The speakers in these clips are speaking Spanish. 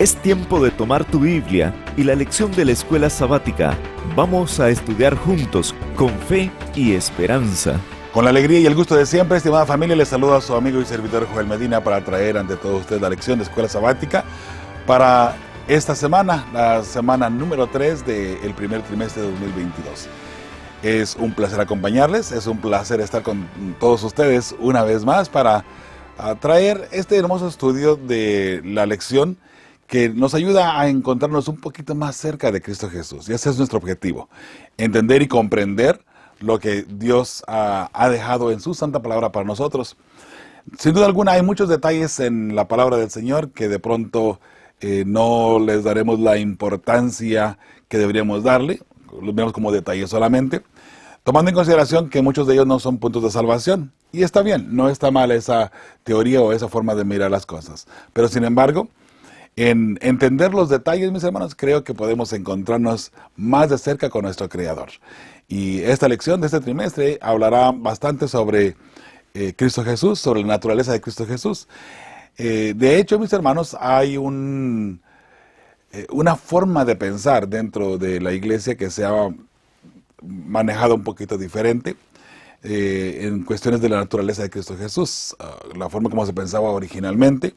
Es tiempo de tomar tu Biblia y la lección de la escuela sabática. Vamos a estudiar juntos con fe y esperanza. Con la alegría y el gusto de siempre, estimada familia, les saluda a su amigo y servidor Joel Medina para traer ante todos ustedes la lección de escuela sabática para esta semana, la semana número 3 del primer trimestre de 2022. Es un placer acompañarles, es un placer estar con todos ustedes una vez más para traer este hermoso estudio de la lección que nos ayuda a encontrarnos un poquito más cerca de Cristo Jesús. Y ese es nuestro objetivo, entender y comprender lo que Dios ha dejado en su santa palabra para nosotros. Sin duda alguna hay muchos detalles en la palabra del Señor que de pronto no les daremos la importancia que deberíamos darle, los vemos como detalles solamente, tomando en consideración que muchos de ellos no son puntos de salvación. Y está bien, no está mal esa teoría o esa forma de mirar las cosas. Pero sin embargo, en entender los detalles, mis hermanos, creo que podemos encontrarnos más de cerca con nuestro Creador. Y esta lección de este trimestre hablará bastante sobre Cristo Jesús, sobre la naturaleza de Cristo Jesús. De hecho, mis hermanos, hay una forma de pensar dentro de la iglesia que se ha manejado un poquito diferente en cuestiones de la naturaleza de Cristo Jesús. La forma como se pensaba originalmente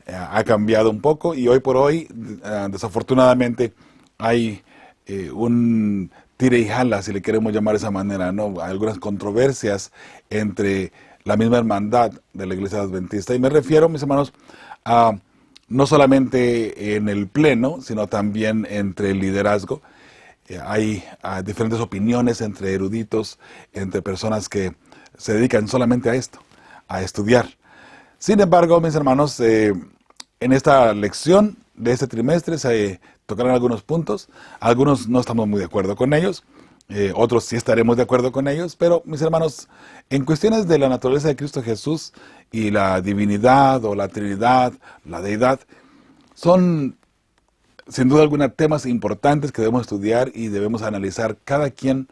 ha cambiado un poco y hoy por hoy, desafortunadamente, hay un tira y jala, si le queremos llamar de esa manera, ¿no? Algunas controversias entre la misma hermandad de la Iglesia Adventista. Y me refiero, mis hermanos, a no solamente en el pleno, sino también entre el liderazgo. Hay diferentes opiniones entre eruditos, entre personas que se dedican solamente a esto, a estudiar. Sin embargo, mis hermanos, en esta lección de este trimestre se tocarán algunos puntos. Algunos no estamos muy de acuerdo con ellos, otros sí estaremos de acuerdo con ellos, pero mis hermanos, en cuestiones de la naturaleza de Cristo Jesús y la divinidad o la Trinidad, la deidad, son sin duda alguna temas importantes que debemos estudiar y debemos analizar cada quien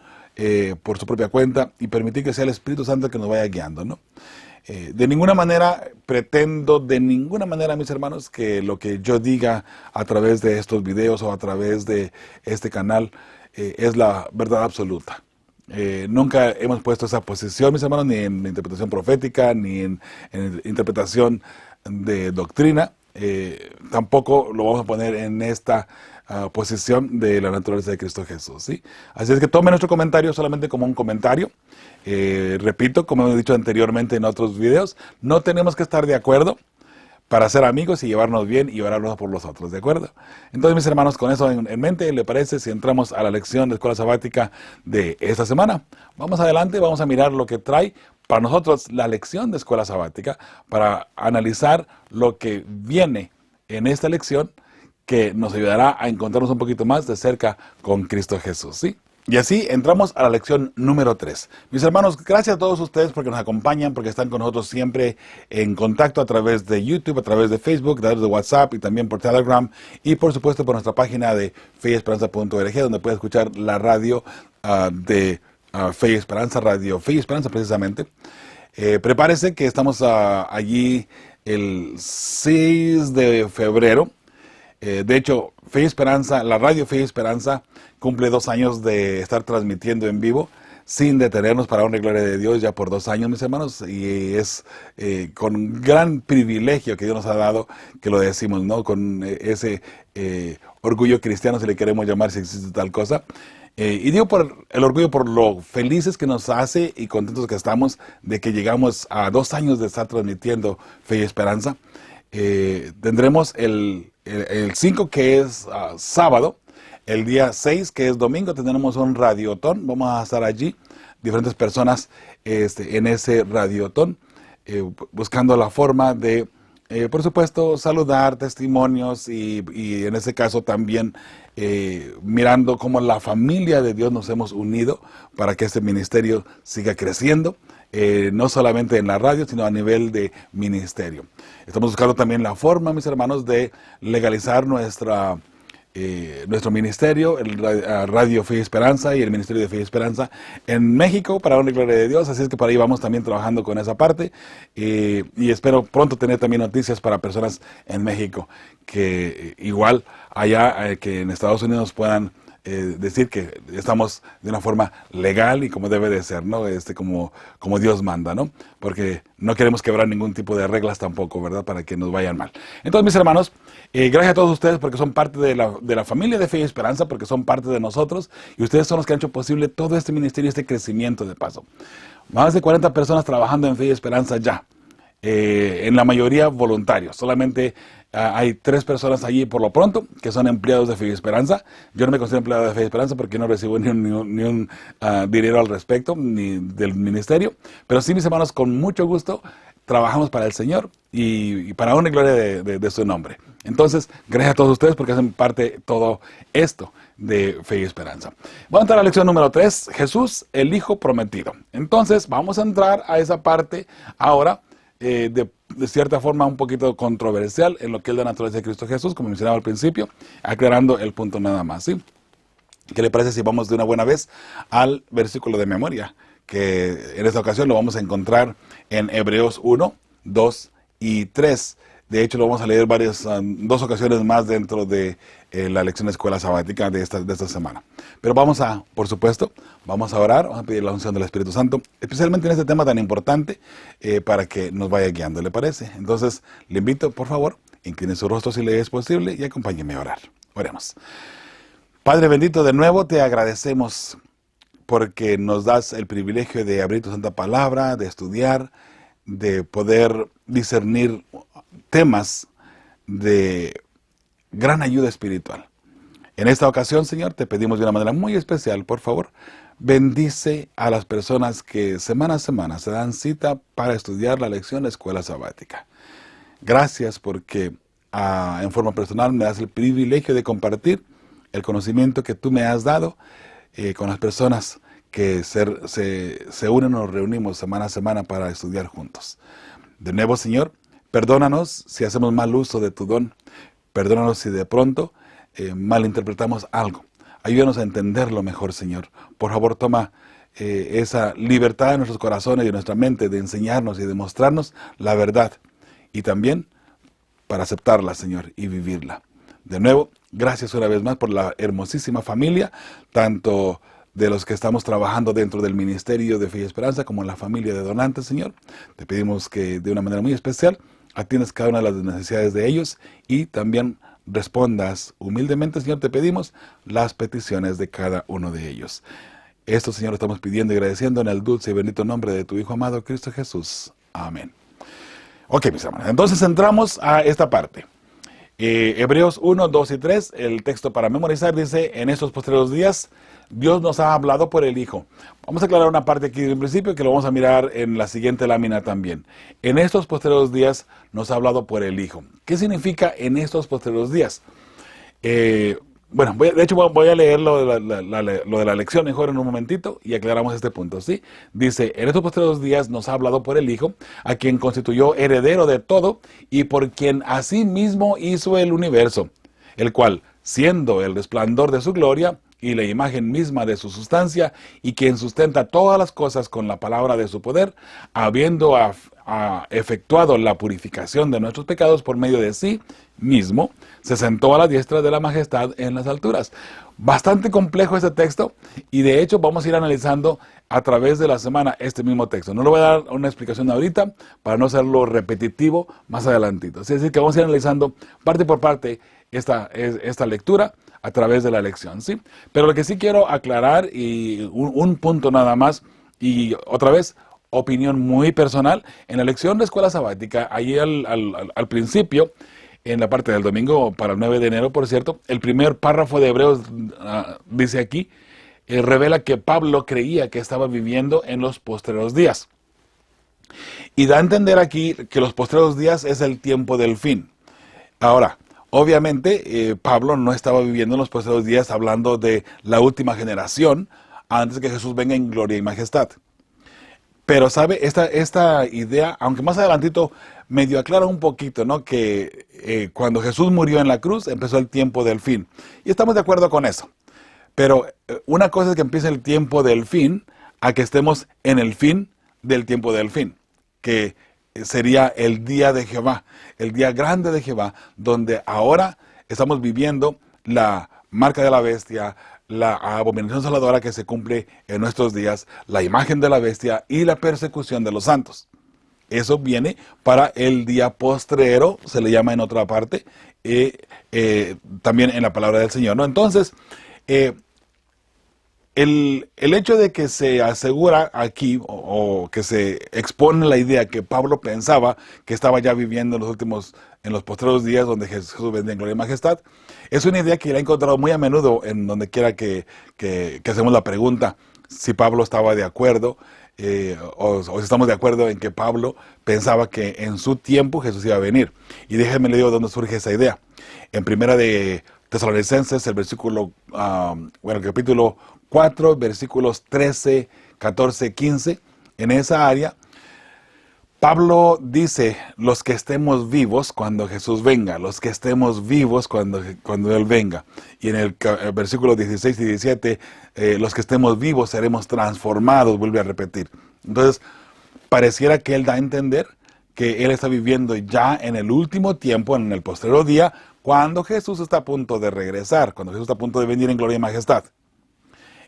por su propia cuenta y permitir que sea el Espíritu Santo que nos vaya guiando, ¿no? De ninguna manera pretendo, mis hermanos, que lo que yo diga a través de estos videos o a través de este canal es la verdad absoluta. Nunca hemos puesto esa posición, mis hermanos, ni en interpretación profética, ni en interpretación de doctrina. Tampoco lo vamos a poner en esta posición de la naturaleza de Cristo Jesús, ¿sí? Así es que tome nuestro comentario solamente como un comentario. Repito, como he dicho anteriormente en otros videos, no tenemos que estar de acuerdo para ser amigos y llevarnos bien y orar unos por los otros, ¿de acuerdo? Entonces, mis hermanos, con eso en mente, ¿le parece si entramos a la lección de escuela sabática de esta semana? Vamos adelante, vamos a mirar lo que trae para nosotros la lección de escuela sabática, para analizar lo que viene en esta lección que nos ayudará a encontrarnos un poquito más de cerca con Cristo Jesús, ¿sí? Y así entramos a la lección número 3. Mis hermanos, gracias a todos ustedes porque nos acompañan, porque están con nosotros siempre en contacto a través de YouTube, a través de Facebook, a través de WhatsApp y también por Telegram y por supuesto por nuestra página de feyesperanza.org, donde puede escuchar la radio de Fe y Esperanza, Radio Fe y Esperanza precisamente. Prepárese que estamos allí el 6 de febrero. De hecho, Fe y Esperanza, la radio Fe y Esperanza cumple 2 años de estar transmitiendo en vivo sin detenernos para honra y gloria de Dios ya por 2 años, mis hermanos, y es con gran privilegio que Dios nos ha dado que lo decimos, ¿no? Con ese orgullo cristiano, si le queremos llamar, si existe tal cosa. Y digo por el orgullo, por lo felices que nos hace y contentos que estamos de que llegamos a 2 años de estar transmitiendo Fe y Esperanza. Tendremos el 5, que es sábado, el día 6, que es domingo, tendremos un radiotón. Vamos a estar allí, diferentes personas en ese radiotón, buscando la forma de, por supuesto, saludar, testimonios y en ese caso también mirando cómo la familia de Dios nos hemos unido para que este ministerio siga creciendo. No solamente en la radio, sino a nivel de ministerio. Estamos buscando también la forma, mis hermanos, de legalizar nuestra nuestro ministerio, Radio Fe y Esperanza y el Ministerio de Fe y Esperanza en México, para honra y gloria de Dios. Así es que por ahí vamos también trabajando con esa parte, y espero pronto tener también noticias para personas en México que igual allá, que en Estados Unidos puedan decir que estamos de una forma legal y como debe de ser, ¿no? Como Dios manda, ¿no? Porque no queremos quebrar ningún tipo de reglas tampoco, ¿verdad? Para que nos vayan mal. Entonces, mis hermanos, gracias a todos ustedes porque son parte de la familia de Fe y Esperanza, porque son parte de nosotros, y ustedes son los que han hecho posible todo este ministerio, este crecimiento de paso. Más de 40 personas trabajando en Fe y Esperanza ya. En la mayoría voluntarios. Solamente hay 3 personas allí por lo pronto que son empleados de Fe y Esperanza. Yo no me considero empleado de Fe y Esperanza porque no recibo ni un dinero al respecto, ni del ministerio. Pero sí, mis hermanos, con mucho gusto trabajamos para el Señor y para honra y gloria de su nombre. Entonces, gracias a todos ustedes porque hacen parte de todo esto de Fe y Esperanza. Vamos a entrar a la lección número 3, Jesús, el Hijo Prometido. Entonces, vamos a entrar a esa parte ahora, de cierta forma un poquito controversial en lo que es la naturaleza de Cristo Jesús, como mencionaba al principio, aclarando el punto nada más, ¿sí? ¿Qué le parece si vamos de una buena vez al versículo de memoria? Que en esta ocasión lo vamos a encontrar en Hebreos 1, 2 y 3. De hecho, lo vamos a leer 2 ocasiones más dentro de la lección de escuela sabática de esta semana. Pero por supuesto, vamos a orar, vamos a pedir la unción del Espíritu Santo, especialmente en este tema tan importante, para que nos vaya guiando, ¿le parece? Entonces, le invito, por favor, incline su rostro si le es posible y acompáñeme a orar. Oremos. Padre bendito, de nuevo te agradecemos porque nos das el privilegio de abrir tu santa palabra, de estudiar, de poder discernir temas de gran ayuda espiritual. En esta ocasión, Señor, te pedimos de una manera muy especial, por favor, bendice a las personas que semana a semana se dan cita para estudiar la lección de escuela sabática. Gracias porque en forma personal me das el privilegio de compartir el conocimiento que tú me has dado con las personas que se unen o reunimos semana a semana para estudiar juntos. De nuevo, Señor, perdónanos si hacemos mal uso de tu don. Perdónanos si de pronto malinterpretamos algo. Ayúdanos a entenderlo mejor, Señor. Por favor, toma esa libertad de nuestros corazones y de nuestra mente de enseñarnos y de mostrarnos la verdad. Y también para aceptarla, Señor, y vivirla. De nuevo, gracias una vez más por la hermosísima familia, tanto de los que estamos trabajando dentro del Ministerio de Fe y Esperanza como en la familia de donantes, Señor. Te pedimos que de una manera muy especial atiendas cada una de las necesidades de ellos y también respondas humildemente, Señor, te pedimos las peticiones de cada uno de ellos. Esto, Señor, lo estamos pidiendo y agradeciendo en el dulce y bendito nombre de tu Hijo amado, Cristo Jesús. Amén. Ok, mis hermanos, entonces entramos a esta parte. Hebreos 1, 2 y 3, el texto para memorizar dice: en estos posteriores días Dios nos ha hablado por el Hijo. Vamos a aclarar una parte aquí en principio que lo vamos a mirar en la siguiente lámina también. En estos posteriores días nos ha hablado por el Hijo. ¿Qué significa en estos posteriores días? Bueno, de hecho voy a leer lo de la lección mejor en un momentito y aclaramos este punto, ¿sí? Dice: en estos posteriores días nos ha hablado por el Hijo, a quien constituyó heredero de todo y por quien asimismo hizo el universo, el cual, siendo el resplandor de su gloria y la imagen misma de su sustancia, y quien sustenta todas las cosas con la palabra de su poder, habiendo efectuado la purificación de nuestros pecados por medio de sí mismo, se sentó a la diestra de la majestad en las alturas. Bastante complejo este texto, y de hecho vamos a ir analizando a través de la semana este mismo texto. No le voy a dar una explicación ahorita para no hacerlo repetitivo más adelantito. Es decir, que vamos a ir analizando parte por parte esta lectura a través de la lección, ¿sí? Pero lo que sí quiero aclarar, y un punto nada más, y otra vez, opinión muy personal, en la lección de escuela sabática, ahí al principio, en la parte del domingo para el 9 de enero, por cierto, el primer párrafo de Hebreos dice aquí, revela que Pablo creía que estaba viviendo en los postreros días. Y da a entender aquí que los postreros días es el tiempo del fin. Ahora, obviamente, Pablo no estaba viviendo en los postreros días hablando de la última generación, antes de que Jesús venga en gloria y majestad. Pero, ¿sabe? Esta idea, aunque más adelantito medio aclara un poquito, ¿no? Que cuando Jesús murió en la cruz, empezó el tiempo del fin. Y estamos de acuerdo con eso. Pero una cosa es que empiece el tiempo del fin, a que estemos en el fin del tiempo del fin, que sería el día de Jehová, el día grande de Jehová, donde ahora estamos viviendo la marca de la bestia, la abominación desoladora que se cumple en nuestros días, la imagen de la bestia y la persecución de los santos. Eso viene para el día postrero, se le llama en otra parte, también en la palabra del Señor, ¿no? Entonces, el hecho de que se asegura aquí, o que se expone la idea que Pablo pensaba que estaba ya viviendo en los postreros días donde Jesús vendría en gloria y majestad, es una idea que la he encontrado muy a menudo en donde quiera que hacemos la pregunta si Pablo estaba de acuerdo, o si estamos de acuerdo en que Pablo pensaba que en su tiempo Jesús iba a venir. Y déjenme le digo dónde surge esa idea. En primera de Tesalonicenses, el capítulo 4, versículos 13, 14, 15, en esa área, Pablo dice, los que estemos vivos cuando Jesús venga, los que estemos vivos cuando Él venga. Y en el versículo 16 y 17, los que estemos vivos seremos transformados, vuelve a repetir. Entonces, pareciera que Él da a entender que Él está viviendo ya en el último tiempo, en el postrero día, cuando Jesús está a punto de regresar, cuando Jesús está a punto de venir en gloria y majestad.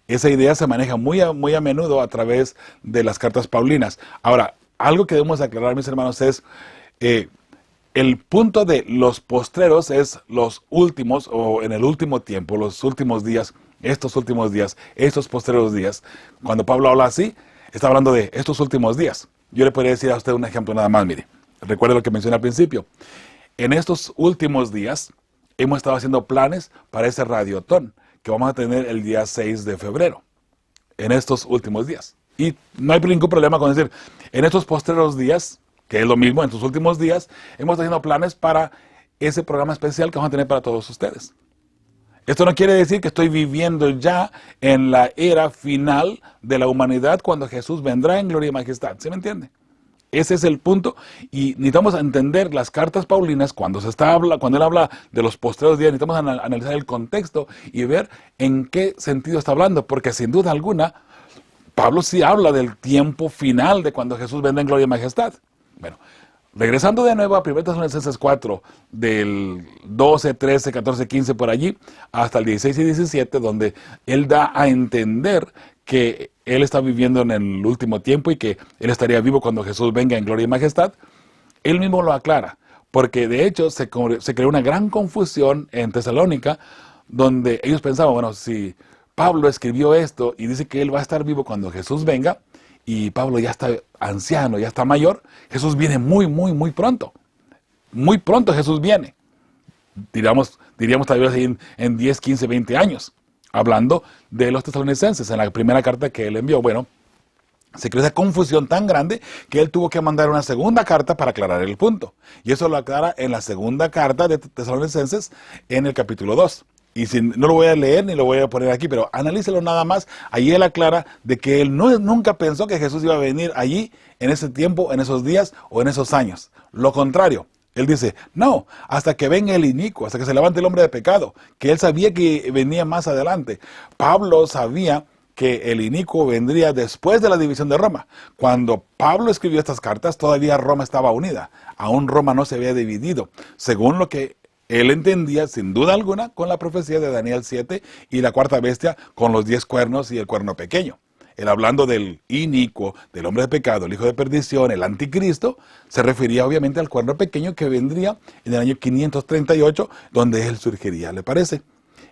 Esa idea se maneja muy a menudo a través de las cartas paulinas. Ahora, algo que debemos aclarar, mis hermanos, es el punto de los postreros es los últimos, o en el último tiempo, los últimos días, estos postreros días. Cuando Pablo habla así, está hablando de estos últimos días. Yo le podría decir a usted un ejemplo nada más, mire. Recuerde lo que mencioné al principio. En estos últimos días, hemos estado haciendo planes para ese radiotón que vamos a tener el día 6 de febrero, en estos últimos días. Y no hay ningún problema con decir, en estos postreros días, que es lo mismo, en estos últimos días, hemos estado haciendo planes para ese programa especial que vamos a tener para todos ustedes. Esto no quiere decir que estoy viviendo ya en la era final de la humanidad cuando Jesús vendrá en gloria y majestad. ¿Sí me entiende? Ese es el punto, y necesitamos entender las cartas paulinas cuando él habla de los postreros días. Necesitamos analizar el contexto y ver en qué sentido está hablando, porque sin duda alguna Pablo sí habla del tiempo final de cuando Jesús vendrá en gloria y majestad. Bueno, regresando de nuevo a 1 Tesalonicenses 4, del 12, 13, 14, 15 por allí, hasta el 16 y 17, donde él da a entender que él está viviendo en el último tiempo y que él estaría vivo cuando Jesús venga en gloria y majestad. Él mismo lo aclara, porque de hecho se creó una gran confusión en Tesalónica, donde ellos pensaban, bueno, si Pablo escribió esto y dice que él va a estar vivo cuando Jesús venga, y Pablo ya está anciano, ya está mayor, Jesús viene muy pronto. Muy pronto Jesús viene. Diríamos tal vez en 10, 15, 20 años. Hablando de los tesalonicenses, en la primera carta que él envió. Bueno, se creó esa confusión tan grande que él tuvo que mandar una segunda carta para aclarar el punto. Y eso lo aclara en la segunda carta de Tesalonicenses, en el capítulo 2. Y no lo voy a leer ni lo voy a poner aquí, pero analícelo nada más. Ahí él aclara de que él nunca pensó que Jesús iba a venir allí, en ese tiempo, en esos días o en esos años. Lo contrario. Él dice, no, hasta que venga el inicuo, hasta que se levante el hombre de pecado, que él sabía que venía más adelante. Pablo sabía que el inicuo vendría después de la división de Roma. Cuando Pablo escribió estas cartas, todavía Roma estaba unida. Aún Roma no se había dividido, según lo que él entendía, sin duda alguna, con la profecía de Daniel 7 y la cuarta bestia con los 10 cuernos y el cuerno pequeño. Él, hablando del inicuo, del hombre de pecado, el hijo de perdición, el anticristo, se refería obviamente al cuerno pequeño que vendría en el año 538, donde él surgiría, ¿le parece?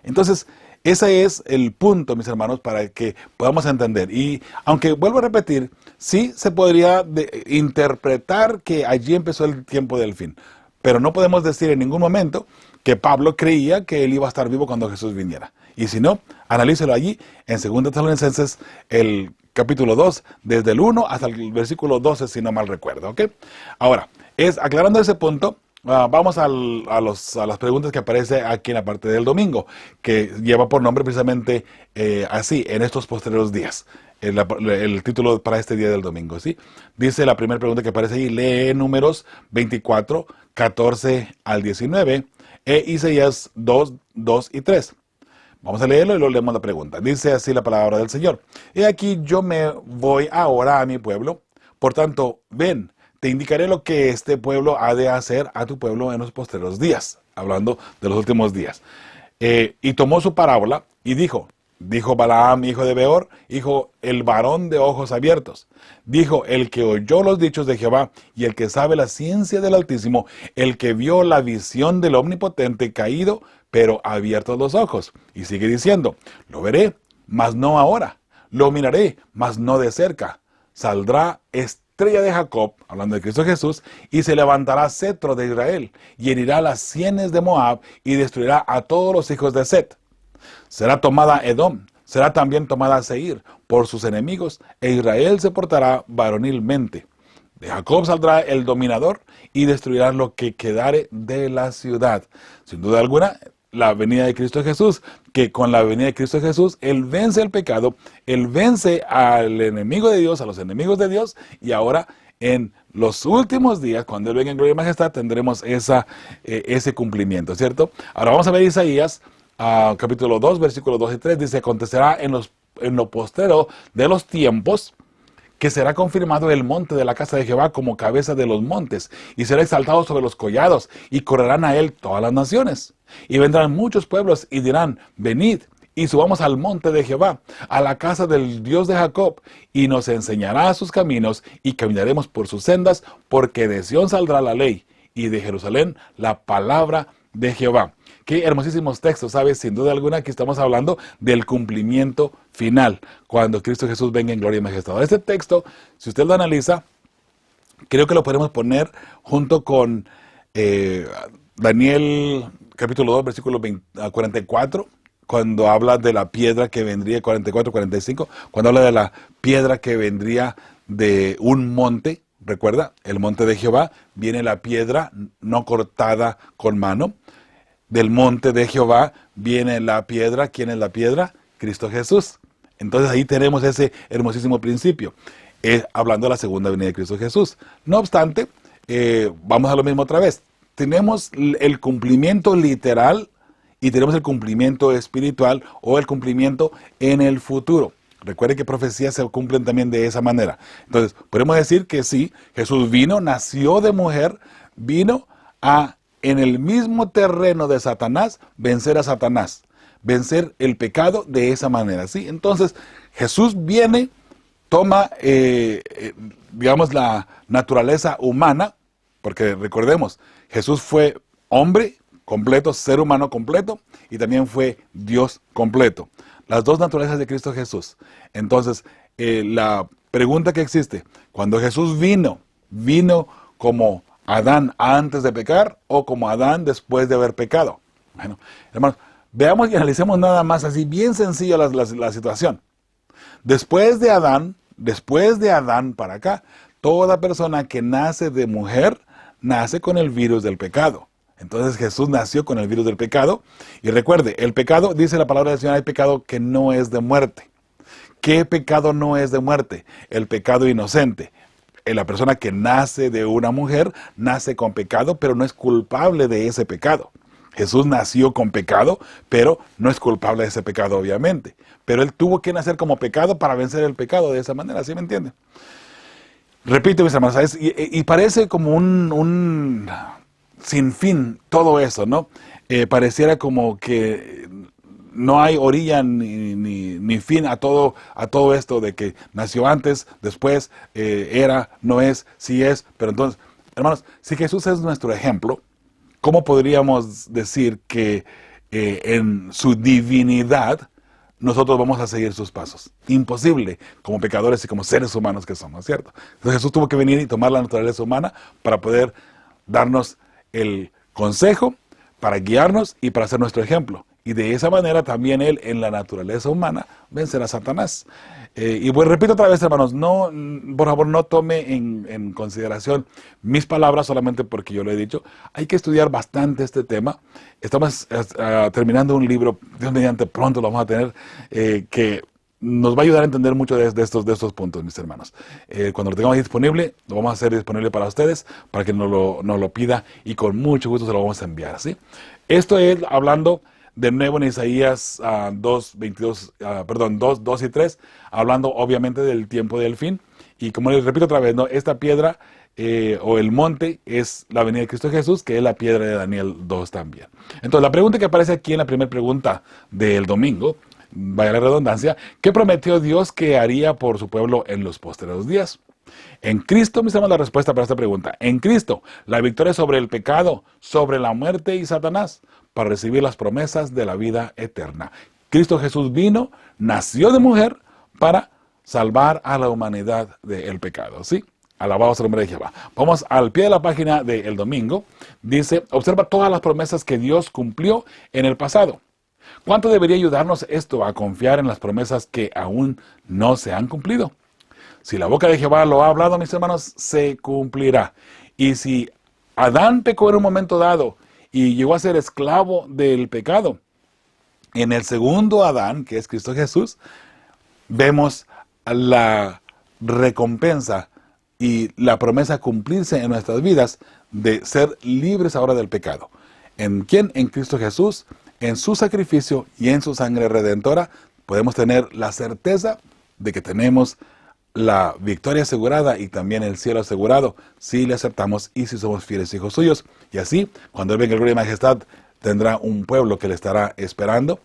Entonces, ese es el punto, mis hermanos, para que podamos entender. Y aunque vuelvo a repetir, sí se podría interpretar que allí empezó el tiempo del fin, pero no podemos decir en ningún momento que Pablo creía que él iba a estar vivo cuando Jesús viniera. Y si no, analícelo allí en 2 Tesalonicenses, el capítulo 2, desde el 1 hasta el versículo 12, si no mal recuerdo. ¿Ok? Ahora, aclarando ese punto, vamos a las preguntas que aparece aquí en la parte del domingo, que lleva por nombre precisamente así, en estos posteriores días. el título para este día del domingo, ¿sí? Dice la primera pregunta que aparece ahí, lee Números 24, 14 al 19, e Isaías 2, 2 y 3. Vamos a leerlo y luego leemos la pregunta. Dice así la palabra del Señor. He aquí yo me voy ahora a mi pueblo. Por tanto, ven, te indicaré lo que este pueblo ha de hacer a tu pueblo en los postreros días. Hablando de los últimos días. Y tomó su parábola y dijo Balaam, hijo de Beor, hijo el varón de ojos abiertos. Dijo el que oyó los dichos de Jehová y el que sabe la ciencia del Altísimo, el que vio la visión del Omnipotente caído, pero abiertos los ojos. Y sigue diciendo, lo veré, mas no ahora. Lo miraré, mas no de cerca. Saldrá estrella de Jacob, hablando de Cristo Jesús, y se levantará cetro de Israel, y herirá las sienes de Moab, y destruirá a todos los hijos de Set. Será tomada Edom, será también tomada Seir por sus enemigos, e Israel se portará varonilmente. De Jacob saldrá el dominador y destruirá lo que quedare de la ciudad. Sin duda alguna, la venida de Cristo Jesús, que con la venida de Cristo Jesús, Él vence el pecado, Él vence al enemigo de Dios, a los enemigos de Dios, y ahora en los últimos días, cuando Él venga en gloria y majestad, tendremos ese cumplimiento, ¿cierto? Ahora vamos a ver Isaías, capítulo 2, versículos 2 y 3, dice, acontecerá en lo postrero de los tiempos, que será confirmado el monte de la casa de Jehová como cabeza de los montes, y será exaltado sobre los collados, y correrán a él todas las naciones. Y vendrán muchos pueblos y dirán, venid, y subamos al monte de Jehová, a la casa del Dios de Jacob, y nos enseñará sus caminos, y caminaremos por sus sendas, porque de Sión saldrá la ley, y de Jerusalén la palabra de Jehová. Qué hermosísimos textos, ¿sabes? Sin duda alguna aquí estamos hablando del cumplimiento final, cuando Cristo Jesús venga en gloria y majestad. Este texto, si usted lo analiza, creo que lo podemos poner junto con Daniel capítulo 2, versículo 44, cuando habla de la piedra que vendría, 44, 45, cuando habla de la piedra que vendría de un monte, recuerda, el monte de Jehová, viene la piedra no cortada con mano. Del monte de Jehová viene la piedra. ¿Quién es la piedra? Cristo Jesús. Entonces ahí tenemos ese hermosísimo principio, hablando de la segunda venida de Cristo Jesús. No obstante, vamos a lo mismo otra vez. Tenemos el cumplimiento literal y tenemos el cumplimiento espiritual o el cumplimiento en el futuro. Recuerden que profecías se cumplen también de esa manera. Entonces, podemos decir que sí, Jesús vino, nació de mujer, vino en el mismo terreno de Satanás, vencer a Satanás, vencer el pecado de esa manera, ¿sí? Entonces, Jesús viene, toma, digamos, la naturaleza humana, porque recordemos, Jesús fue hombre completo, ser humano completo, y también fue Dios completo. Las dos naturalezas de Cristo Jesús. Entonces, la pregunta que existe, cuando Jesús vino como Adán antes de pecar o como Adán después de haber pecado. Bueno, hermanos, veamos y analicemos nada más así, bien sencillo la situación. Después de Adán para acá, toda persona que nace de mujer, nace con el virus del pecado. Entonces Jesús nació con el virus del pecado. Y recuerde, el pecado, dice la palabra del Señor, hay pecado que no es de muerte. ¿Qué pecado no es de muerte? El pecado inocente. La persona que nace de una mujer nace con pecado, pero no es culpable de ese pecado. Jesús nació con pecado, pero no es culpable de ese pecado, obviamente. Pero Él tuvo que nacer como pecado para vencer el pecado de esa manera, ¿sí me entienden? Repito, mis hermanos, ¿sabes? Y parece como un sinfín todo eso, ¿no? Pareciera como que no hay orilla ni fin a todo esto de que nació antes, después, era, no es, sí es. Pero entonces, hermanos, si Jesús es nuestro ejemplo, ¿cómo podríamos decir que en su divinidad nosotros vamos a seguir sus pasos? Imposible, como pecadores y como seres humanos que somos, ¿cierto? Entonces Jesús tuvo que venir y tomar la naturaleza humana para poder darnos el consejo, para guiarnos y para ser nuestro ejemplo. Y de esa manera también Él, en la naturaleza humana, vencerá a Satanás. Y pues repito otra vez, hermanos, no, por favor, no tome en consideración mis palabras solamente porque yo lo he dicho. Hay que estudiar bastante este tema. Estamos terminando un libro, Dios mediante pronto lo vamos a tener, que nos va a ayudar a entender mucho de estos puntos, mis hermanos. Cuando lo tengamos disponible, lo vamos a hacer disponible para ustedes, para que nos lo pida, y con mucho gusto se lo vamos a enviar, ¿sí? Esto es hablando de nuevo en Isaías 2, 2 y 3, hablando obviamente del tiempo del fin. Y como les repito otra vez, ¿no? Esta piedra o el monte es la venida de Cristo Jesús, que es la piedra de Daniel 2 también. Entonces, la pregunta que aparece aquí en la primera pregunta del domingo, vaya la redundancia, ¿qué prometió Dios que haría por su pueblo en los postreros días? En Cristo, mis hermanos, la respuesta para esta pregunta. En Cristo, la victoria sobre el pecado, sobre la muerte y Satanás, para recibir las promesas de la vida eterna. Cristo Jesús vino, nació de mujer, para salvar a la humanidad del pecado, ¿sí? Alabado sea el nombre de Jehová. Vamos al pie de la página del domingo. Dice, observa todas las promesas que Dios cumplió en el pasado. ¿Cuánto debería ayudarnos esto a confiar en las promesas que aún no se han cumplido? Si la boca de Jehová lo ha hablado, mis hermanos, se cumplirá. Y si Adán pecó en un momento dado y llegó a ser esclavo del pecado, en el segundo Adán, que es Cristo Jesús, vemos la recompensa y la promesa cumplirse en nuestras vidas de ser libres ahora del pecado. ¿En quién? En Cristo Jesús. En su sacrificio y en su sangre redentora podemos tener la certeza de que tenemos la victoria asegurada y también el cielo asegurado si le aceptamos y si somos fieles hijos suyos. Y así, cuando Él venga en gloria y majestad, tendrá un pueblo que le estará esperando,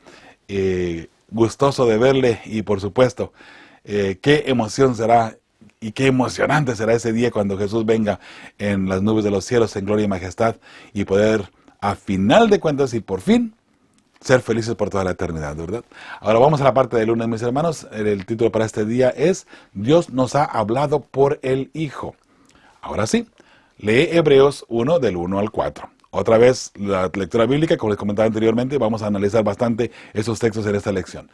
gustoso de verle, y por supuesto, qué emoción será y qué emocionante será ese día cuando Jesús venga en las nubes de los cielos en gloria y majestad, y poder, a final de cuentas y por fin, ser felices por toda la eternidad, ¿verdad? Ahora vamos a la parte del lunes, mis hermanos. El título para este día es Dios nos ha hablado por el Hijo. Ahora sí, lee Hebreos 1 del 1 al 4. Otra vez la lectura bíblica, como les comentaba anteriormente, vamos a analizar bastante esos textos en esta lección.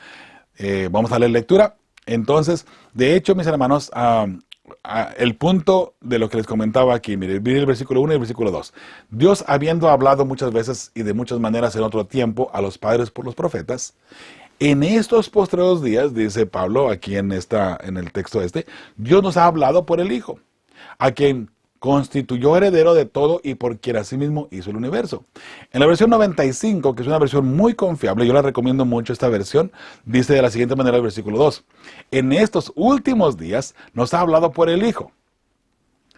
Vamos a leer lectura. Entonces, de hecho, mis hermanos, el punto de lo que les comentaba aquí, miren el versículo 1 y el versículo 2. Dios, habiendo hablado muchas veces y de muchas maneras en otro tiempo a los padres por los profetas, en estos postreros días, dice Pablo aquí en el texto Dios nos ha hablado por el Hijo, a quien constituyó heredero de todo y por quien asimismo hizo el universo. En la versión 95, que es una versión muy confiable, yo la recomiendo mucho esta versión, dice de la siguiente manera el versículo 2. En estos últimos días nos ha hablado por el Hijo.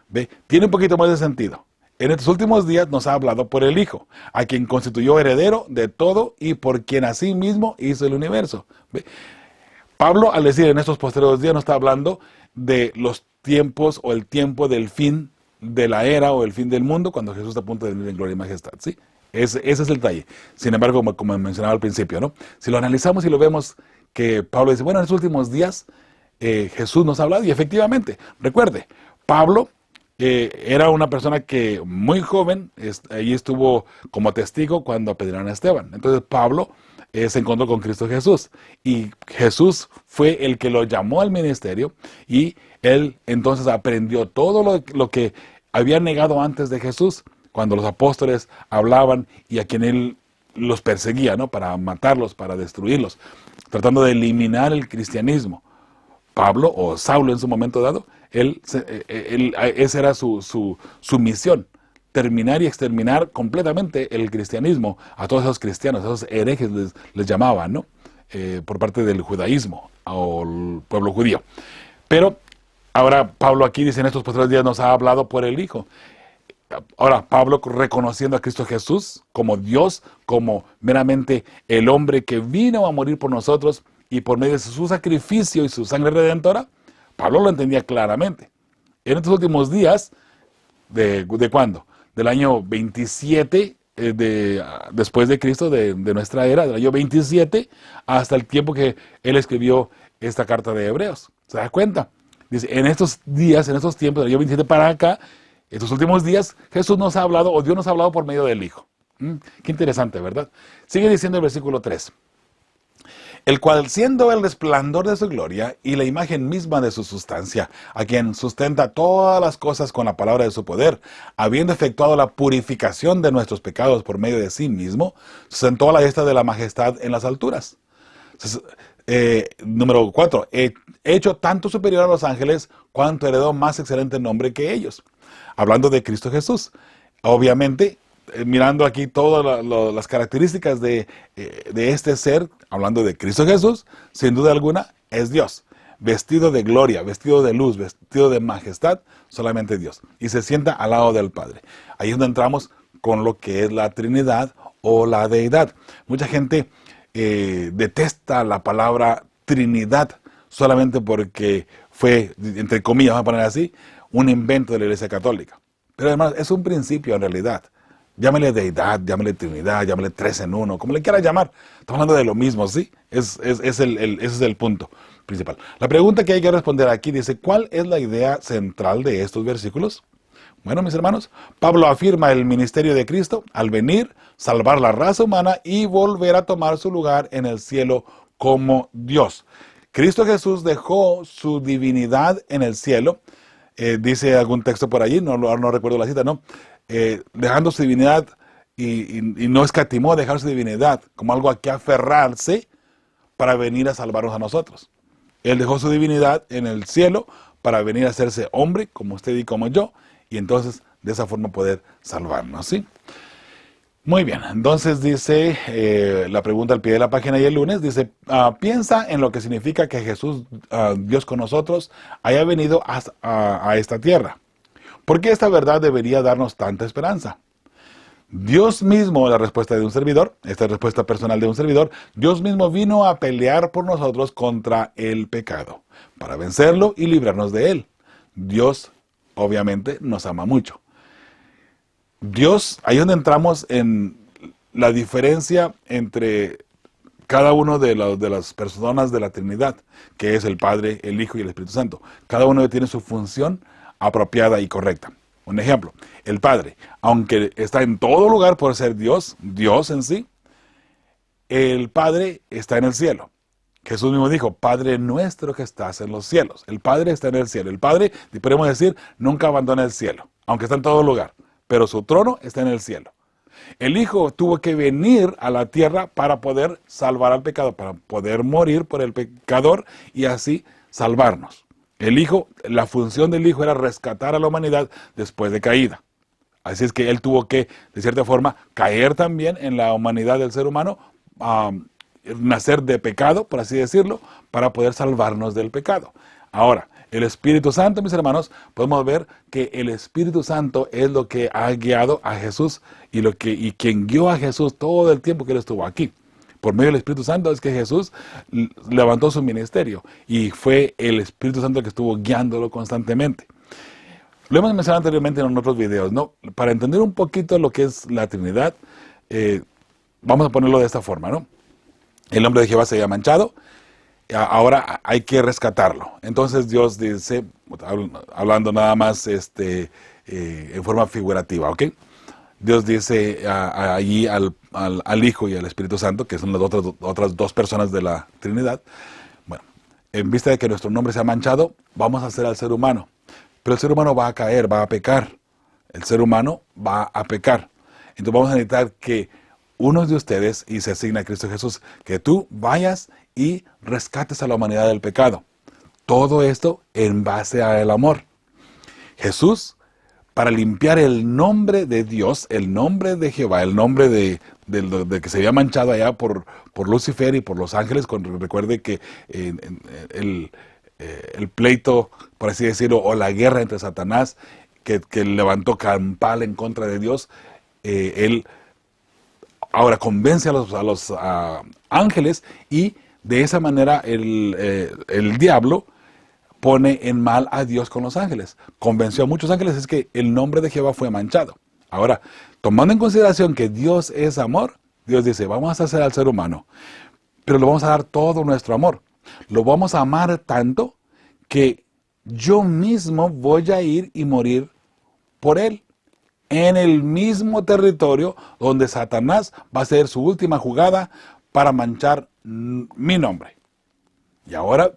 ¿Ve? Tiene un poquito más de sentido. En estos últimos días nos ha hablado por el Hijo, a quien constituyó heredero de todo y por quien asimismo hizo el universo. ¿Ve? Pablo, al decir en estos posteriores días, no está hablando de los tiempos o el tiempo del fin de la era o el fin del mundo, cuando Jesús está a punto de venir en gloria y majestad, ¿sí? Ese es el detalle. Sin embargo, como mencionaba al principio, ¿no? Si lo analizamos y lo vemos, que Pablo dice, bueno, en estos últimos días Jesús nos ha hablado, y efectivamente, recuerde, Pablo era una persona que muy joven, ahí estuvo como testigo cuando apedrearon a Esteban. Entonces Pablo se encontró con Cristo Jesús, y Jesús fue el que lo llamó al ministerio, y él entonces aprendió todo lo que había negado antes de Jesús, cuando los apóstoles hablaban y a quien él los perseguía, ¿no? Para matarlos, para destruirlos, tratando de eliminar el cristianismo. Pablo, o Saulo en su momento dado, esa era su misión, terminar y exterminar completamente el cristianismo, a todos esos cristianos, a esos herejes les llamaban, ¿no? Por parte del judaísmo, o el pueblo judío. Pero ahora Pablo aquí dice, en estos posteriores días nos ha hablado por el Hijo. Ahora, Pablo reconociendo a Cristo Jesús como Dios, como meramente el hombre que vino a morir por nosotros, y por medio de su sacrificio y su sangre redentora, Pablo lo entendía claramente. En estos últimos días, ¿de cuándo? Del año 27 después de Cristo, de nuestra era, del año 27, hasta el tiempo que él escribió esta carta de Hebreos. ¿Se da cuenta? Dice, en estos días, en estos tiempos, del año 27 para acá, estos últimos días, Jesús nos ha hablado, o Dios nos ha hablado por medio del Hijo. Qué interesante, ¿verdad? Sigue diciendo el versículo 3. El cual, siendo el resplandor de su gloria y la imagen misma de su sustancia, a quien sustenta todas las cosas con la palabra de su poder, habiendo efectuado la purificación de nuestros pecados por medio de sí mismo, se sentó a la diestra de la majestad en las alturas. Número 4, hecho tanto superior a los ángeles cuanto heredó más excelente nombre que ellos. Hablando de Cristo Jesús. Obviamente, mirando aquí todas las características de este ser, hablando de Cristo Jesús, sin duda alguna es Dios. Vestido de gloria, vestido de luz, vestido de majestad, solamente Dios. Y se sienta al lado del Padre. Ahí es donde entramos con lo que es la Trinidad o la Deidad. Mucha gente detesta la palabra Trinidad solamente porque fue, entre comillas, vamos a poner así, un invento de la Iglesia Católica. Pero además es un principio en realidad. Llámele deidad, llámele Trinidad, llámele tres en uno, como le quiera llamar. Estamos hablando de lo mismo, ¿sí? Ese es el punto principal. La pregunta que hay que responder aquí dice, ¿cuál es la idea central de estos versículos? Bueno, mis hermanos, Pablo afirma el ministerio de Cristo al venir, salvar la raza humana y volver a tomar su lugar en el cielo como Dios. Cristo Jesús dejó su divinidad en el cielo. Dice algún texto por allí, no recuerdo la cita, ¿no? Dejando su divinidad y no escatimó dejar su divinidad como algo a que aferrarse para venir a salvarnos a nosotros. Él dejó su divinidad en el cielo para venir a hacerse hombre, como usted y como yo, y entonces de esa forma poder salvarnos, ¿sí? Muy bien, entonces dice la pregunta al pie de la página y el lunes, dice, piensa en lo que significa que Jesús, Dios con nosotros, haya venido a esta tierra. ¿Por qué esta verdad debería darnos tanta esperanza? Dios mismo, la respuesta de un servidor, esta es respuesta personal de un servidor, Dios mismo vino a pelear por nosotros contra el pecado, para vencerlo y librarnos de él. Dios, obviamente, nos ama mucho. Dios, ahí es donde entramos en la diferencia entre cada uno de las personas de la Trinidad, que es el Padre, el Hijo y el Espíritu Santo. Cada uno tiene su función apropiada y correcta. Un ejemplo, el Padre, aunque está en todo lugar por ser Dios, Dios en sí, el Padre está en el cielo. Jesús mismo dijo, Padre nuestro que estás en los cielos. El Padre está en el cielo. El Padre, podemos decir, nunca abandona el cielo, aunque está en todo lugar, pero su trono está en el cielo. El Hijo tuvo que venir a la tierra para poder salvar al pecado, para poder morir por el pecador y así salvarnos. El Hijo, la función del Hijo era rescatar a la humanidad después de caída. Así es que Él tuvo que, de cierta forma, caer también en la humanidad del ser humano, nacer de pecado, por así decirlo, para poder salvarnos del pecado. Ahora, el Espíritu Santo, mis hermanos, podemos ver que el Espíritu Santo es lo que ha guiado a Jesús y quien guió a Jesús todo el tiempo que Él estuvo aquí. Por medio del Espíritu Santo es que Jesús levantó su ministerio y fue el Espíritu Santo el que estuvo guiándolo constantemente. Lo hemos mencionado anteriormente en otros videos, ¿no? Para entender un poquito lo que es la Trinidad, vamos a ponerlo de esta forma, ¿no? El nombre de Jehová se había manchado, ahora hay que rescatarlo. Entonces Dios dice, hablando nada más en forma figurativa, ¿ok? Dios dice allí al Hijo y al Espíritu Santo, que son las otras dos personas de la Trinidad, bueno, en vista de que nuestro nombre se ha manchado, vamos a hacer al ser humano. Pero el ser humano va a caer, va a pecar. El ser humano va a pecar. Entonces vamos a necesitar que uno de ustedes, y se asigna a Cristo Jesús, que tú vayas y rescates a la humanidad del pecado. Todo esto en base al amor. Jesús, para limpiar el nombre de Dios, el nombre de Jehová, el nombre de que se había manchado allá por Lucifer y por los ángeles, recuerde que el pleito, por así decirlo, o la guerra entre Satanás, que levantó campal en contra de Dios, él ahora convence a los ángeles y de esa manera el diablo pone en mal a Dios con los ángeles. Convenció a muchos ángeles, es que el nombre de Jehová fue manchado. Ahora, tomando en consideración que Dios es amor, Dios dice, vamos a hacer al ser humano, pero le vamos a dar todo nuestro amor. Lo vamos a amar tanto que yo mismo voy a ir y morir por él. En el mismo territorio donde Satanás va a hacer su última jugada para manchar mi nombre. Y ahora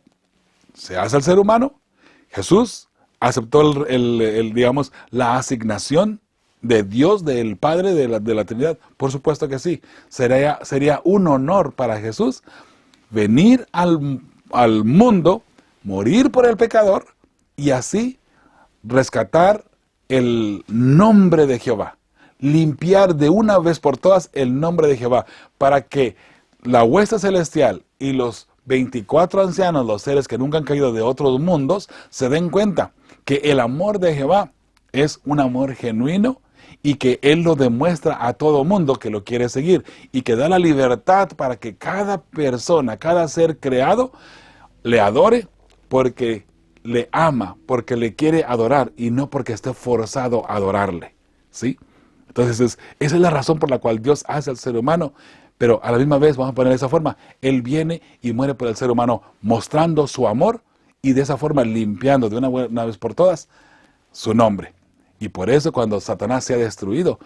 se hace el ser humano. Jesús aceptó digamos, la asignación de Dios, del Padre, de la Trinidad. Por supuesto que sí. Sería un honor para Jesús venir al mundo, morir por el pecador y así rescatar el nombre de Jehová. Limpiar de una vez por todas el nombre de Jehová, para que la hueste celestial y los 24 ancianos, los seres que nunca han caído de otros mundos, se den cuenta que el amor de Jehová es un amor genuino y que Él lo demuestra a todo mundo que lo quiere seguir y que da la libertad para que cada persona, cada ser creado, le adore porque le ama, porque le quiere adorar y no porque esté forzado a adorarle, ¿sí? Entonces, esa es la razón por la cual Dios hace al ser humano, pero a la misma vez, vamos a poner de esa forma, Él viene y muere por el ser humano, mostrando su amor y de esa forma limpiando de una vez por todas su nombre. Y por eso cuando Satanás se ha destruido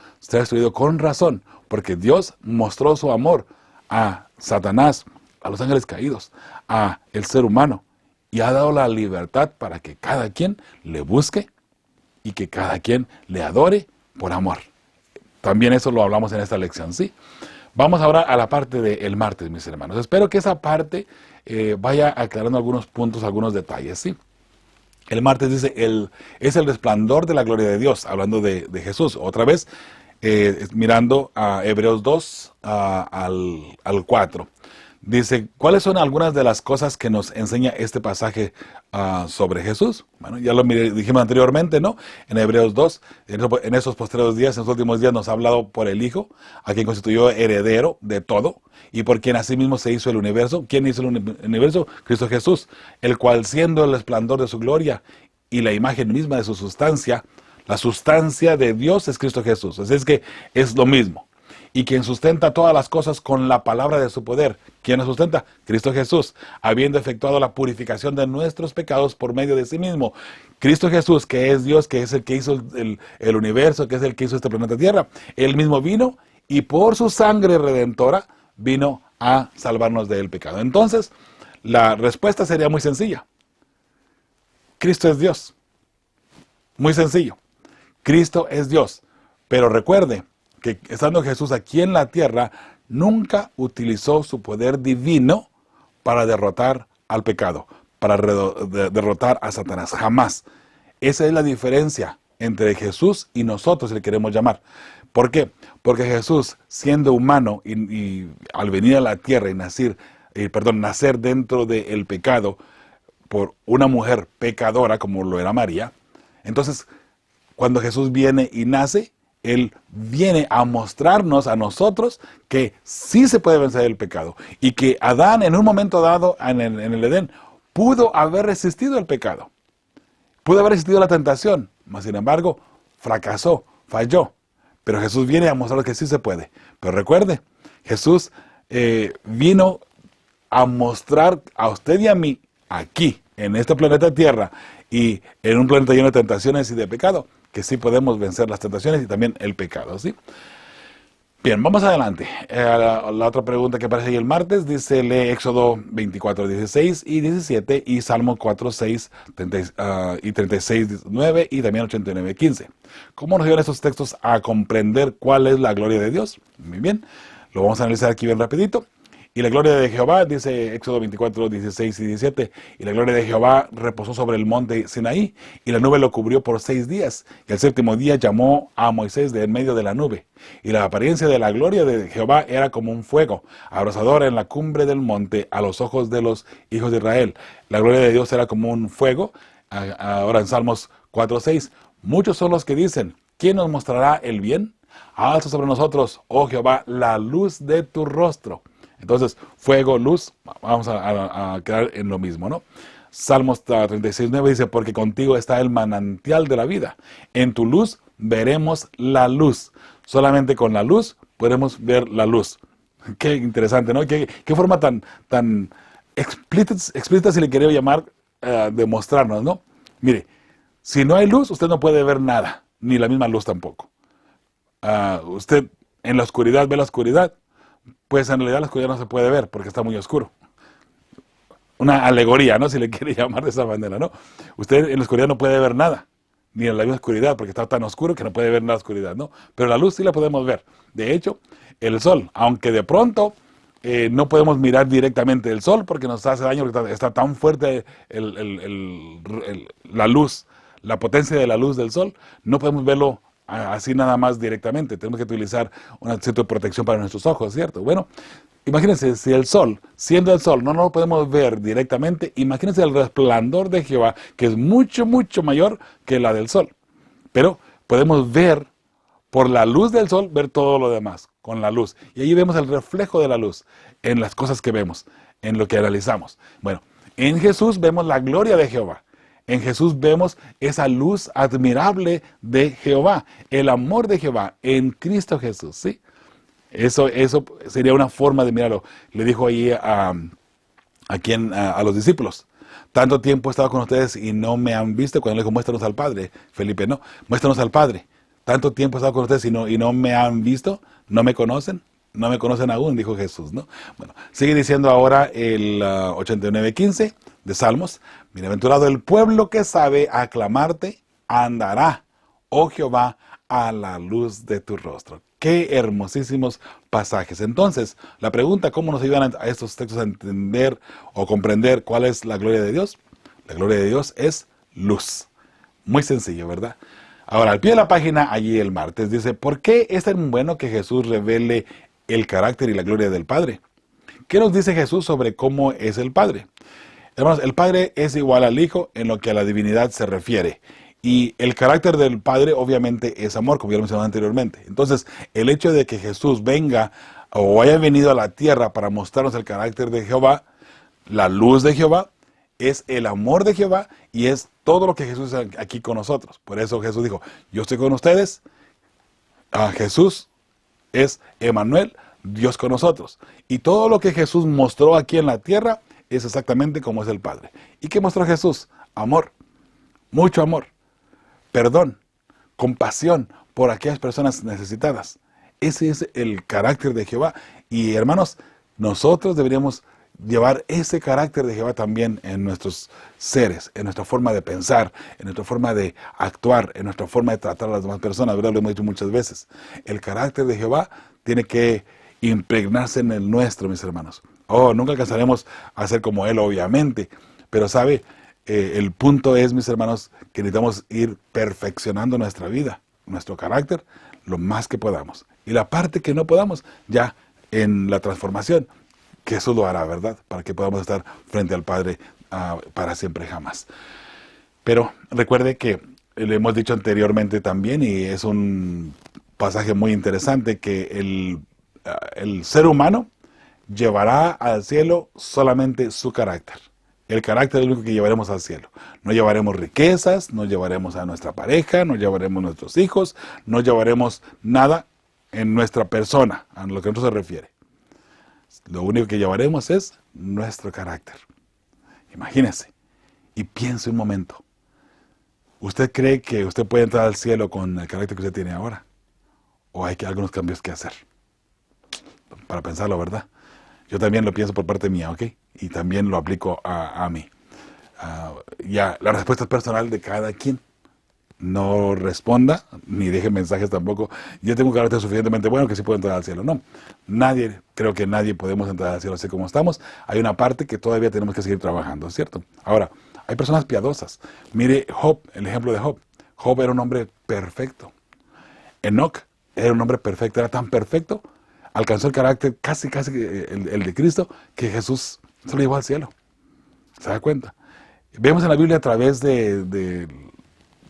con razón, porque Dios mostró su amor a Satanás, a los ángeles caídos, a el ser humano, y ha dado la libertad para que cada quien le busque y que cada quien le adore por amor. También eso lo hablamos en esta lección, ¿sí? Vamos ahora a la parte del martes, mis hermanos. Espero que esa parte vaya aclarando algunos puntos, algunos detalles, ¿sí? El martes dice, es el resplandor de la gloria de Dios, hablando de Jesús. Otra vez, mirando a Hebreos 2 al 4. Dice, ¿cuáles son algunas de las cosas que nos enseña este pasaje sobre Jesús? Bueno, ya lo dijimos anteriormente, ¿no? En Hebreos 2, en esos posteriores días, en los últimos días, nos ha hablado por el Hijo, a quien constituyó heredero de todo, y por quien asimismo se hizo el universo. ¿Quién hizo el universo? Cristo Jesús, el cual siendo el resplandor de su gloria y la imagen misma de su sustancia, la sustancia de Dios es Cristo Jesús. Así es que es lo mismo. Y quien sustenta todas las cosas con la palabra de su poder. ¿Quién nos sustenta? Cristo Jesús, habiendo efectuado la purificación de nuestros pecados por medio de sí mismo. Cristo Jesús, que es Dios, que es el que hizo el universo, que es el que hizo este planeta Tierra. Él mismo vino y por su sangre redentora vino a salvarnos del pecado. Entonces, la respuesta sería muy sencilla. Cristo es Dios. Muy sencillo. Cristo es Dios. Pero recuerde que estando Jesús aquí en la tierra, nunca utilizó su poder divino para derrotar al pecado, para derrotar a Satanás. Jamás. Esa es la diferencia entre Jesús y nosotros, si le queremos llamar. ¿Por qué? Porque Jesús, siendo humano y al venir a la tierra y nacer dentro del pecado por una mujer pecadora, como lo era María, entonces, cuando Jesús viene y nace, Él viene a mostrarnos a nosotros que sí se puede vencer el pecado. Y que Adán en un momento dado en el Edén pudo haber resistido el pecado. Pudo haber resistido la tentación. Mas sin embargo, fracasó, falló. Pero Jesús viene a mostrar que sí se puede. Pero recuerde, Jesús vino a mostrar a usted y a mí aquí, en este planeta Tierra, y en un planeta lleno de tentaciones y de pecado, que sí podemos vencer las tentaciones y también el pecado, ¿sí? Bien, vamos adelante. La otra pregunta que aparece ahí el martes dice, lee Éxodo 24, 16 y 17 y Salmo 4, 6 y 36, 9 y también 89, 15. ¿Cómo nos ayudan estos textos a comprender cuál es la gloria de Dios? Muy bien, lo vamos a analizar aquí bien rapidito. Y la gloria de Jehová, dice Éxodo 24, 16 y 17, y la gloria de Jehová reposó sobre el monte Sinaí, y la nube lo cubrió por 6 días, y el séptimo día llamó a Moisés de en medio de la nube. Y la apariencia de la gloria de Jehová era como un fuego, abrasador en la cumbre del monte a los ojos de los hijos de Israel. La gloria de Dios era como un fuego. Ahora en Salmos 4, 6, muchos son los que dicen, ¿quién nos mostrará el bien? Alza sobre nosotros, oh Jehová, la luz de tu rostro. Entonces, fuego, luz, vamos a quedar en lo mismo, ¿no? Salmos 36, 9 dice, porque contigo está el manantial de la vida. En tu luz veremos la luz. Solamente con la luz podemos ver la luz. Qué interesante, ¿no? Qué forma tan explícita, si le quería llamar, de mostrarnos, ¿no? Mire, si no hay luz, usted no puede ver nada, ni la misma luz tampoco. Usted en la oscuridad ve la oscuridad. Pues en realidad la oscuridad no se puede ver porque está muy oscuro. Una alegoría, ¿no? Si le quiere llamar de esa manera, ¿no? Usted en la oscuridad no puede ver nada, ni en la misma oscuridad, porque está tan oscuro que no puede ver en la oscuridad, ¿no? Pero la luz sí la podemos ver. De hecho, el sol, aunque de pronto no podemos mirar directamente el sol porque nos hace daño, porque está tan fuerte la luz, la potencia de la luz del sol, no podemos verlo así nada más directamente. Tenemos que utilizar una cierta protección para nuestros ojos, ¿cierto? Bueno, imagínense, si el sol, siendo el sol, no lo podemos ver directamente, imagínense el resplandor de Jehová, que es mucho, mucho mayor que la del sol. Pero podemos ver, por la luz del sol, ver todo lo demás, con la luz. Y ahí vemos el reflejo de la luz en las cosas que vemos, en lo que analizamos. Bueno, en Jesús vemos la gloria de Jehová. En Jesús vemos esa luz admirable de Jehová, el amor de Jehová en Cristo Jesús, ¿sí? Eso sería una forma de mirarlo. Le dijo ahí a los discípulos: tanto tiempo he estado con ustedes y no me han visto. Cuando le dijo, muéstranos al Padre, Felipe, no, muéstranos al Padre. Tanto tiempo he estado con ustedes y no me han visto, no me conocen aún, dijo Jesús, ¿no? Bueno, sigue diciendo ahora el 89:15 de Salmos: bienaventurado el pueblo que sabe aclamarte, andará, oh Jehová, a la luz de tu rostro. Qué hermosísimos pasajes. Entonces, la pregunta, ¿cómo nos ayudan a estos textos a entender o comprender cuál es la gloria de Dios? La gloria de Dios es luz. Muy sencillo, ¿verdad? Ahora, al pie de la página, allí el martes, dice: ¿por qué es tan bueno que Jesús revele el carácter y la gloria del Padre? ¿Qué nos dice Jesús sobre cómo es el Padre? Hermanos, el Padre es igual al Hijo en lo que a la divinidad se refiere. Y el carácter del Padre obviamente es amor, como ya lo mencionaba anteriormente. Entonces, el hecho de que Jesús venga o haya venido a la tierra para mostrarnos el carácter de Jehová, la luz de Jehová, es el amor de Jehová y es todo lo que Jesús es aquí con nosotros. Por eso Jesús dijo: yo estoy con ustedes. Jesús es Emmanuel, Dios con nosotros. Y todo lo que Jesús mostró aquí en la tierra es exactamente como es el Padre. ¿Y qué mostró Jesús? Amor, mucho amor, perdón, compasión por aquellas personas necesitadas. Ese es el carácter de Jehová. Y hermanos, nosotros deberíamos llevar ese carácter de Jehová también en nuestros seres, en nuestra forma de pensar, en nuestra forma de actuar, en nuestra forma de tratar a las demás personas, ¿verdad? Lo hemos dicho muchas veces. El carácter de Jehová tiene que impregnarse en el nuestro, mis hermanos. Nunca alcanzaremos a ser como Él, obviamente, pero ¿sabe? El punto es, mis hermanos, que necesitamos ir perfeccionando nuestra vida, nuestro carácter, lo más que podamos. Y la parte que no podamos, ya en la transformación, que eso lo hará, ¿verdad? Para que podamos estar frente al Padre para siempre jamás. Pero recuerde que le hemos dicho anteriormente también, y es un pasaje muy interesante, que el ser humano llevará al cielo solamente su carácter. El carácter es lo único que llevaremos al cielo. No llevaremos riquezas, no llevaremos a nuestra pareja, no llevaremos nuestros hijos, no llevaremos nada en nuestra persona, a lo que a nosotros se refiere. Lo único que llevaremos es nuestro carácter. Imagínese y piense un momento. ¿Usted cree que usted puede entrar al cielo con el carácter que usted tiene ahora? ¿O hay algunos cambios que hacer? Para pensarlo, ¿verdad? Yo también lo pienso por parte mía, ¿ok? Y también lo aplico a mí. Ya, la respuesta es personal de cada quien. No responda, ni deje mensajes tampoco. Yo tengo un carácter suficientemente bueno que sí puedo entrar al cielo. No, creo que nadie podemos entrar al cielo así como estamos. Hay una parte que todavía tenemos que seguir trabajando, ¿cierto? Ahora, hay personas piadosas. Mire Job, el ejemplo de Job. Job era un hombre perfecto. Enoc era un hombre perfecto, era tan perfecto, alcanzó el carácter casi el de Cristo, que Jesús se lo llevó al cielo. ¿Se da cuenta? Vemos en la Biblia a través de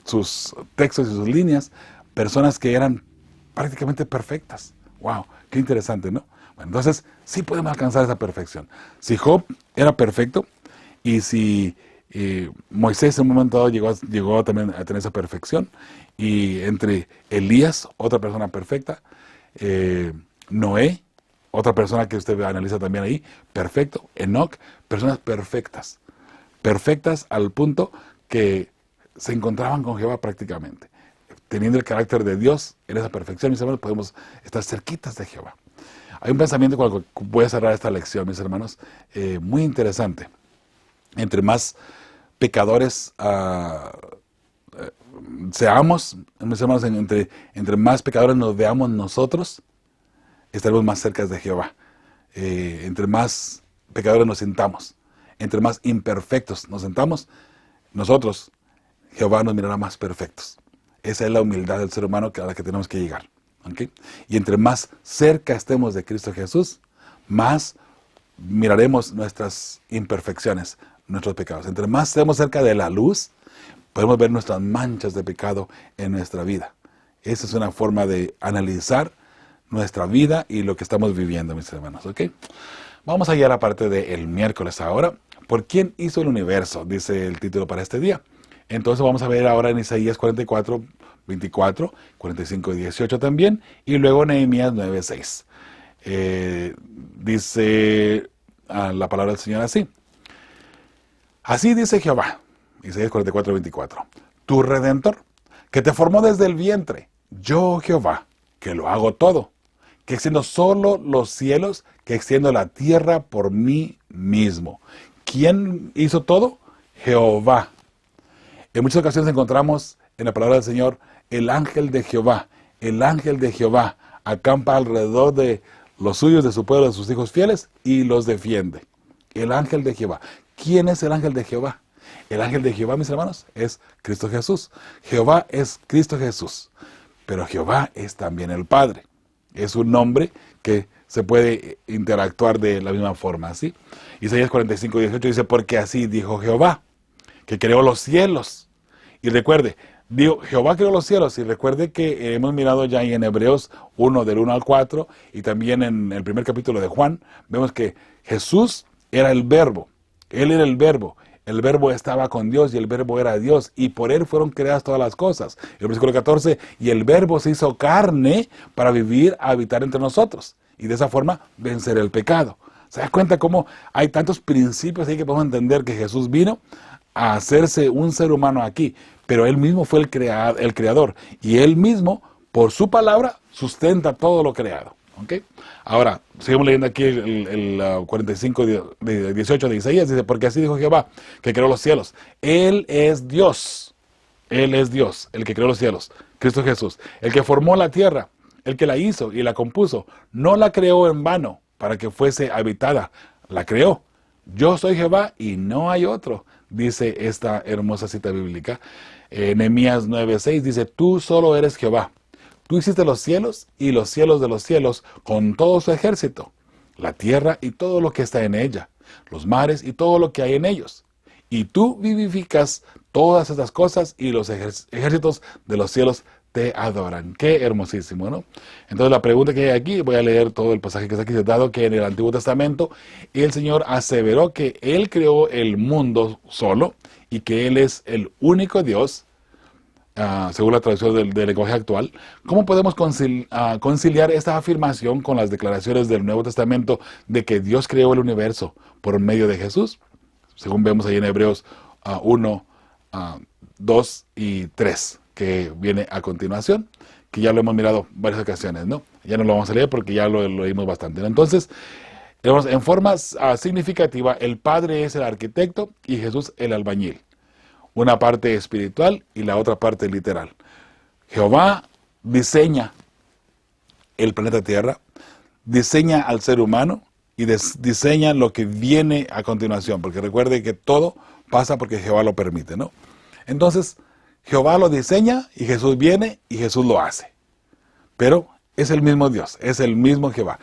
sus textos y sus líneas, personas que eran prácticamente perfectas. ¡Wow! ¡Qué interesante!, ¿no? Bueno, entonces, sí podemos alcanzar esa perfección. Si Job era perfecto, y si Moisés en un momento dado llegó también a tener esa perfección, y entre Elías, otra persona perfecta, Noé, otra persona que usted analiza también ahí, perfecto, Enoc, personas perfectas. Perfectas al punto que se encontraban con Jehová prácticamente. Teniendo el carácter de Dios en esa perfección, mis hermanos, podemos estar cerquitas de Jehová. Hay un pensamiento con el que voy a cerrar esta lección, mis hermanos, muy interesante. Entre más pecadores seamos, mis hermanos, entre más pecadores nos veamos nosotros, estaremos más cerca de Jehová. entre más pecadores nos sintamos, entre más imperfectos nos sintamos, nosotros, Jehová nos mirará más perfectos. Esa es la humildad del ser humano a la que tenemos que llegar. ¿Okay? Y entre más cerca estemos de Cristo Jesús, más miraremos nuestras imperfecciones, nuestros pecados. Entre más estemos cerca de la luz, podemos ver nuestras manchas de pecado en nuestra vida. Esa es una forma de analizar nuestra vida y lo que estamos viviendo, mis hermanos. ¿Okay? Vamos allá a la parte del miércoles ahora. ¿Por quién hizo el universo? Dice el título para este día. Entonces vamos a ver ahora en Isaías 44, 24, 45 y 18 también. Y luego Nehemías 9, 6. Dice la palabra del Señor así. Así dice Jehová, Isaías 44, 24. Tu Redentor, que te formó desde el vientre. Yo, Jehová, que lo hago todo. Que extiendo solo los cielos, que extiendo la tierra por mí mismo. ¿Quién hizo todo? Jehová. En muchas ocasiones encontramos en la palabra del Señor el ángel de Jehová. El ángel de Jehová acampa alrededor de los suyos, de su pueblo, de sus hijos fieles y los defiende. El ángel de Jehová. ¿Quién es el ángel de Jehová? El ángel de Jehová, mis hermanos, es Cristo Jesús. Jehová es Cristo Jesús. Pero Jehová es también el Padre. Es un nombre que se puede interactuar de la misma forma, ¿sí? Isaías 45, 18 dice, porque así dijo Jehová, que creó los cielos. Y recuerde, Jehová creó los cielos, y recuerde que hemos mirado ya en Hebreos 1, del 1 al 4, y también en el primer capítulo de Juan, vemos que Jesús era el verbo, Él era el verbo estaba con Dios y el verbo era Dios, y por Él fueron creadas todas las cosas. El versículo 14, y el verbo se hizo carne para vivir, habitar entre nosotros, y de esa forma vencer el pecado. ¿Se da cuenta cómo hay tantos principios ahí que podemos entender que Jesús vino a hacerse un ser humano aquí? Pero Él mismo fue el creador, y Él mismo, por su palabra, sustenta todo lo creado. ¿Okay? Ahora, seguimos leyendo aquí el 45, 18 de Isaías, dice, porque así dijo Jehová, que creó los cielos. Él es Dios, el que creó los cielos, Cristo Jesús, el que formó la tierra, el que la hizo y la compuso. No la creó en vano, para que fuese habitada, la creó. Yo soy Jehová y no hay otro, dice esta hermosa cita bíblica. Nehemías 9:6 dice, tú solo eres Jehová. Tú hiciste los cielos y los cielos de los cielos con todo su ejército, la tierra y todo lo que está en ella, los mares y todo lo que hay en ellos. Y tú vivificas todas estas cosas y los ejércitos de los cielos te adoran. Qué hermosísimo, ¿no? Entonces la pregunta que hay aquí, voy a leer todo el pasaje que está aquí, dado que en el Antiguo Testamento el Señor aseveró que Él creó el mundo solo y que Él es el único Dios, según la traducción del lenguaje actual. ¿Cómo podemos conciliar esta afirmación con las declaraciones del Nuevo Testamento de que Dios creó el universo por medio de Jesús? Según vemos ahí en Hebreos 1, 2 y 3, que viene a continuación, que ya lo hemos mirado varias ocasiones, ¿no? Ya no lo vamos a leer porque ya lo leímos bastante, ¿no? Entonces, en forma significativa, el Padre es el arquitecto y Jesús el albañil. Una parte espiritual y la otra parte literal. Jehová diseña el planeta Tierra, diseña al ser humano y diseña lo que viene a continuación, porque recuerde que todo pasa porque Jehová lo permite, ¿no? Entonces, Jehová lo diseña y Jesús viene y Jesús lo hace. Pero es el mismo Dios, es el mismo Jehová.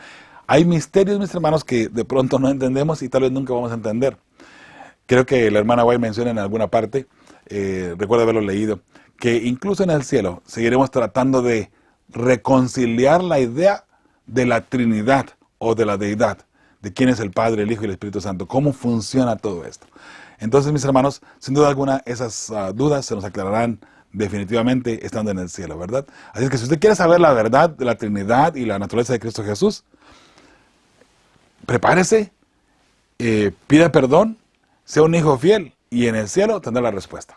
Hay misterios, mis hermanos, que de pronto no entendemos y tal vez nunca vamos a entender. Creo que la hermana White menciona en alguna parte, recuerdo haberlo leído, que incluso en el cielo seguiremos tratando de reconciliar la idea de la Trinidad o de la deidad, de quién es el Padre, el Hijo y el Espíritu Santo, cómo funciona todo esto. Entonces, mis hermanos, sin duda alguna, esas dudas se nos aclararán definitivamente estando en el cielo, ¿verdad? Así es que si usted quiere saber la verdad de la Trinidad y la naturaleza de Cristo Jesús, prepárese, pida perdón, sea un hijo fiel y en el cielo tendrá la respuesta.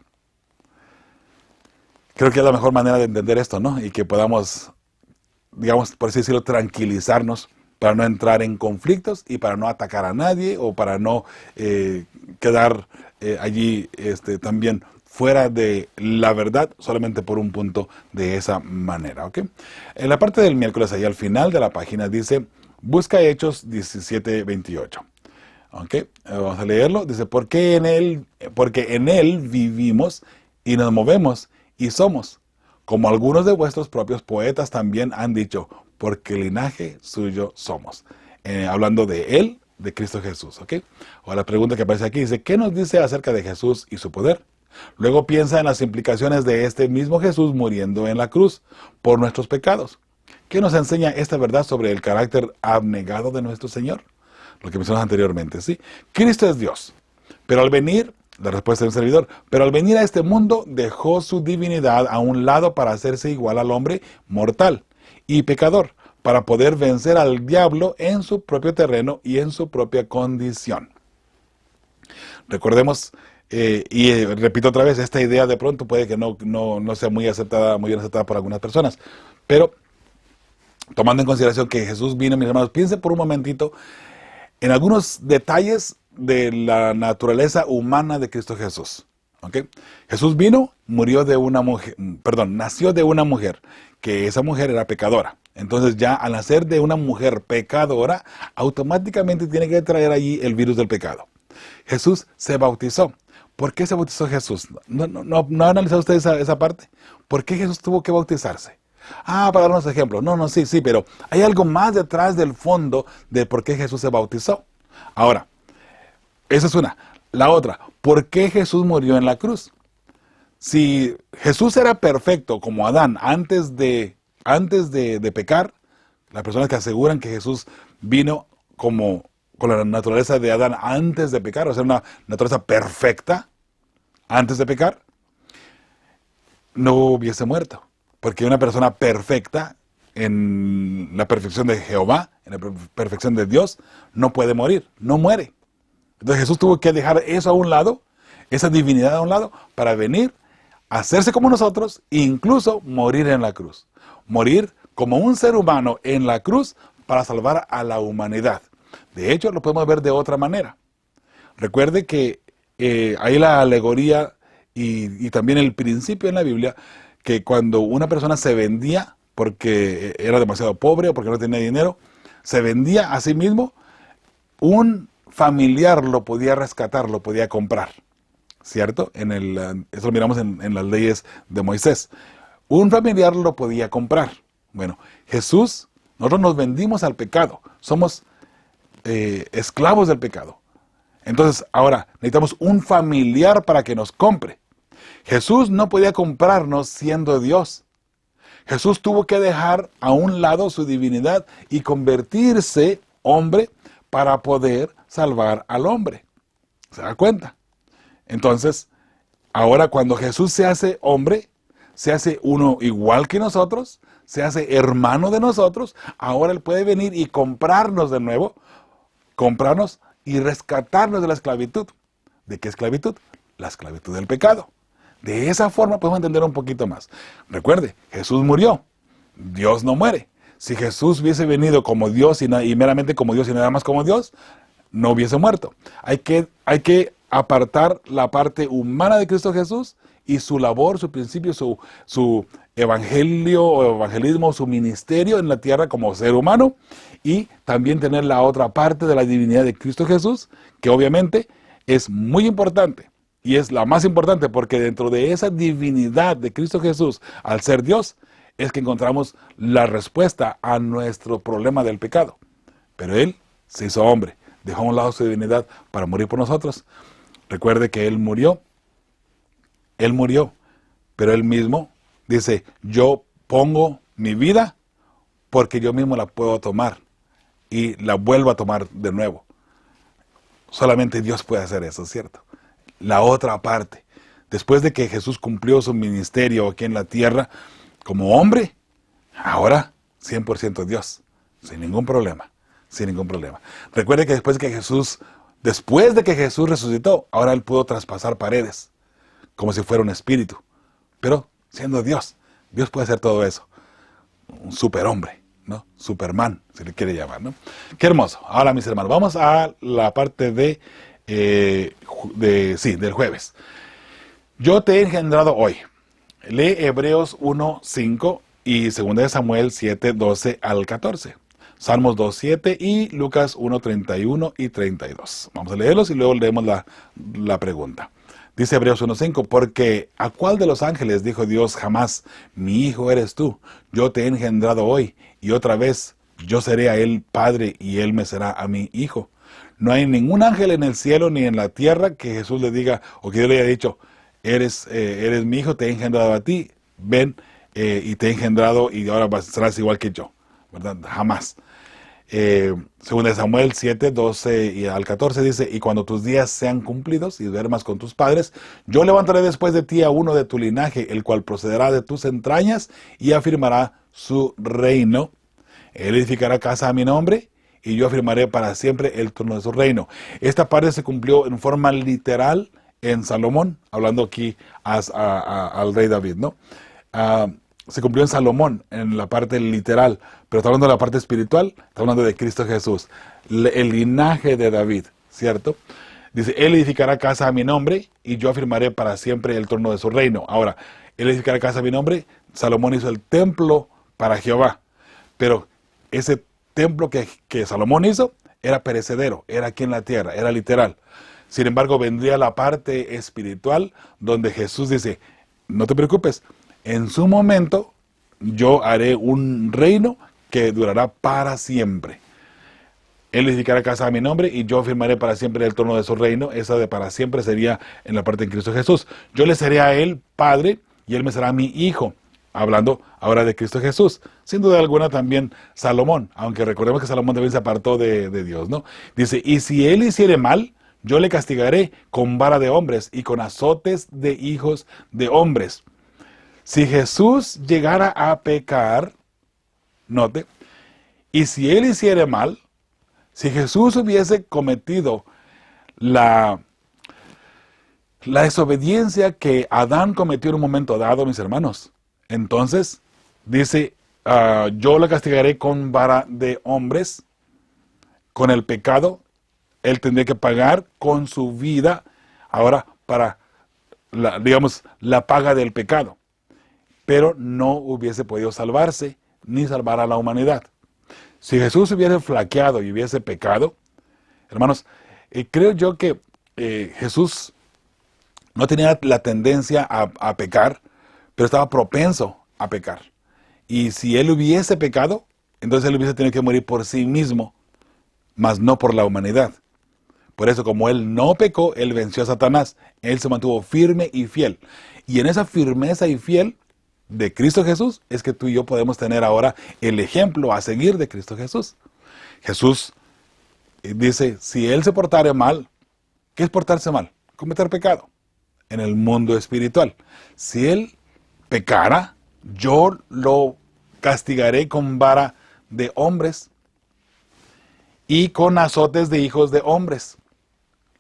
Creo que es la mejor manera de entender esto, ¿no? Y que podamos, digamos, por así decirlo, tranquilizarnos para no entrar en conflictos y para no atacar a nadie o para no quedar allí también fuera de la verdad solamente por un punto de esa manera, ¿ok? En la parte del miércoles, ahí al final de la página dice, Busca Hechos 17:28. ¿Ok? Vamos a leerlo. Dice, porque en él vivimos y nos movemos y somos, como algunos de vuestros propios poetas también han dicho, porque linaje suyo somos. Hablando de él, de Cristo Jesús. ¿Ok? Ahora la pregunta que aparece aquí dice, ¿qué nos dice acerca de Jesús y su poder? Luego piensa en las implicaciones de este mismo Jesús muriendo en la cruz por nuestros pecados. ¿Qué nos enseña esta verdad sobre el carácter abnegado de nuestro Señor? Lo que mencionamos anteriormente, ¿sí? Cristo es Dios, pero al venir, la respuesta del servidor, pero al venir a este mundo dejó su divinidad a un lado para hacerse igual al hombre mortal y pecador, para poder vencer al diablo en su propio terreno y en su propia condición. Recordemos, repito otra vez, esta idea de pronto puede que no sea muy bien aceptada por algunas personas, pero tomando en consideración que Jesús vino, mis hermanos, piensen por un momentito en algunos detalles de la naturaleza humana de Cristo Jesús. ¿Okay? Jesús vino, murió de una mujer, nació de una mujer, que esa mujer era pecadora. Entonces ya al nacer de una mujer pecadora, automáticamente tiene que traer allí el virus del pecado. Jesús se bautizó. ¿Por qué se bautizó Jesús? ¿No ha analizado usted esa parte? ¿Por qué Jesús tuvo que bautizarse? Para darnos ejemplos. Sí, pero hay algo más detrás del fondo de por qué Jesús se bautizó. Ahora, esa es una. La otra, ¿por qué Jesús murió en la cruz? Si Jesús era perfecto como Adán antes de pecar, las personas que aseguran que Jesús vino con la naturaleza de Adán antes de pecar, o sea, una naturaleza perfecta antes de pecar, no hubiese muerto. Porque una persona perfecta, en la perfección de Jehová, en la perfección de Dios, no puede morir, no muere. Entonces Jesús tuvo que dejar eso a un lado, esa divinidad a un lado, para venir, hacerse como nosotros, e incluso morir en la cruz. Morir como un ser humano en la cruz para salvar a la humanidad. De hecho, lo podemos ver de otra manera. Recuerde que hay la alegoría y también el principio en la Biblia, que cuando una persona se vendía porque era demasiado pobre o porque no tenía dinero, se vendía a sí mismo, un familiar lo podía rescatar, lo podía comprar, ¿cierto? Eso lo miramos en las leyes de Moisés. Un familiar lo podía comprar. Bueno, Jesús, nosotros nos vendimos al pecado, somos esclavos del pecado. Entonces, ahora necesitamos un familiar para que nos compre. Jesús no podía comprarnos siendo Dios. Jesús tuvo que dejar a un lado su divinidad y convertirse hombre para poder salvar al hombre. ¿Se da cuenta? Entonces, ahora cuando Jesús se hace hombre, se hace uno igual que nosotros, se hace hermano de nosotros, ahora Él puede venir y comprarnos de nuevo, comprarnos y rescatarnos de la esclavitud. ¿De qué esclavitud? La esclavitud del pecado. De esa forma podemos entender un poquito más. Recuerde, Jesús murió. Dios no muere. Si Jesús hubiese venido como Dios y meramente como Dios y nada más como Dios, no hubiese muerto. Hay que apartar la parte humana de Cristo Jesús y su labor, su principio, su evangelio o evangelismo, su ministerio en la tierra como ser humano, y también tener la otra parte de la divinidad de Cristo Jesús, que obviamente es muy importante. Y es la más importante porque dentro de esa divinidad de Cristo Jesús, al ser Dios, es que encontramos la respuesta a nuestro problema del pecado. Pero Él se hizo hombre, dejó a un lado su divinidad para morir por nosotros. Recuerde que Él murió, pero Él mismo dice, yo pongo mi vida porque yo mismo la puedo tomar y la vuelvo a tomar de nuevo. Solamente Dios puede hacer eso, ¿cierto? La otra parte, después de que Jesús cumplió su ministerio aquí en la tierra como hombre, ahora 100% Dios, sin ningún problema. Recuerde que después de que Jesús resucitó, ahora Él pudo traspasar paredes, como si fuera un espíritu, pero siendo Dios. Dios puede hacer todo eso. Un superhombre, ¿no? Superman, si le quiere llamar, ¿no? Qué hermoso. Ahora, mis hermanos, vamos a la parte del jueves. Yo te he engendrado hoy. Lee Hebreos 1:5 y 2 Samuel 7:12 al 14. Salmos 2.7 y Lucas 1.31 y 32. Vamos a leerlos y luego leemos la pregunta. Dice Hebreos 1.5, porque ¿a cuál de los ángeles dijo Dios jamás, mi hijo eres tú, yo te he engendrado hoy, y otra vez yo seré a él padre y él me será a mí hijo? No hay ningún ángel en el cielo ni en la tierra que Jesús le diga, o que Dios le haya dicho, eres mi hijo, te he engendrado a ti, ven y te he engendrado y ahora serás igual que yo, ¿verdad? Jamás. Según de Samuel 7, 12 y al 14 dice, y cuando tus días sean cumplidos y duermas con tus padres, yo levantaré después de ti a uno de tu linaje, el cual procederá de tus entrañas y afirmará su reino. Él edificará casa a mi nombre y yo afirmaré para siempre el trono de su reino. Esta parte se cumplió en forma literal en Salomón, hablando aquí al rey David, ¿no? Se cumplió en Salomón, en la parte literal, pero está hablando de la parte espiritual, está hablando de Cristo Jesús, el linaje de David, ¿cierto? Dice, él edificará casa a mi nombre y yo afirmaré para siempre el trono de su reino. Ahora, él edificará casa a mi nombre, Salomón hizo el templo para Jehová, pero ese templo que Salomón hizo era perecedero, era aquí en la tierra, era literal. Sin embargo, vendría la parte espiritual donde Jesús dice, no te preocupes, en su momento yo haré un reino que durará para siempre. Él edificará casa a mi nombre y yo firmaré para siempre el trono de su reino. Esa de para siempre sería en la parte en Cristo Jesús. Yo le seré a él padre y él me será mi hijo. Hablando ahora de Cristo Jesús. Sin duda alguna también Salomón, aunque recordemos que Salomón también se apartó de Dios, ¿no? Dice, y si él hiciere mal, yo le castigaré con vara de hombres y con azotes de hijos de hombres. Si Jesús llegara a pecar, note, y si él hiciere mal, si Jesús hubiese cometido la desobediencia que Adán cometió en un momento dado, mis hermanos, entonces dice, yo le castigaré con vara de hombres, con el pecado, él tendría que pagar con su vida, ahora para, la paga del pecado. Pero no hubiese podido salvarse, ni salvar a la humanidad. Si Jesús hubiese flaqueado y hubiese pecado, hermanos, creo yo que Jesús no tenía la tendencia a pecar, pero estaba propenso a pecar. Y si él hubiese pecado, entonces él hubiese tenido que morir por sí mismo, mas no por la humanidad. Por eso, como él no pecó, él venció a Satanás. Él se mantuvo firme y fiel. Y en esa firmeza y fiel de Cristo Jesús es que tú y yo podemos tener ahora el ejemplo a seguir de Cristo Jesús. Jesús dice, si él se portare mal, ¿qué es portarse mal? Cometer pecado en el mundo espiritual. Si él pecara, yo lo castigaré con vara de hombres y con azotes de hijos de hombres.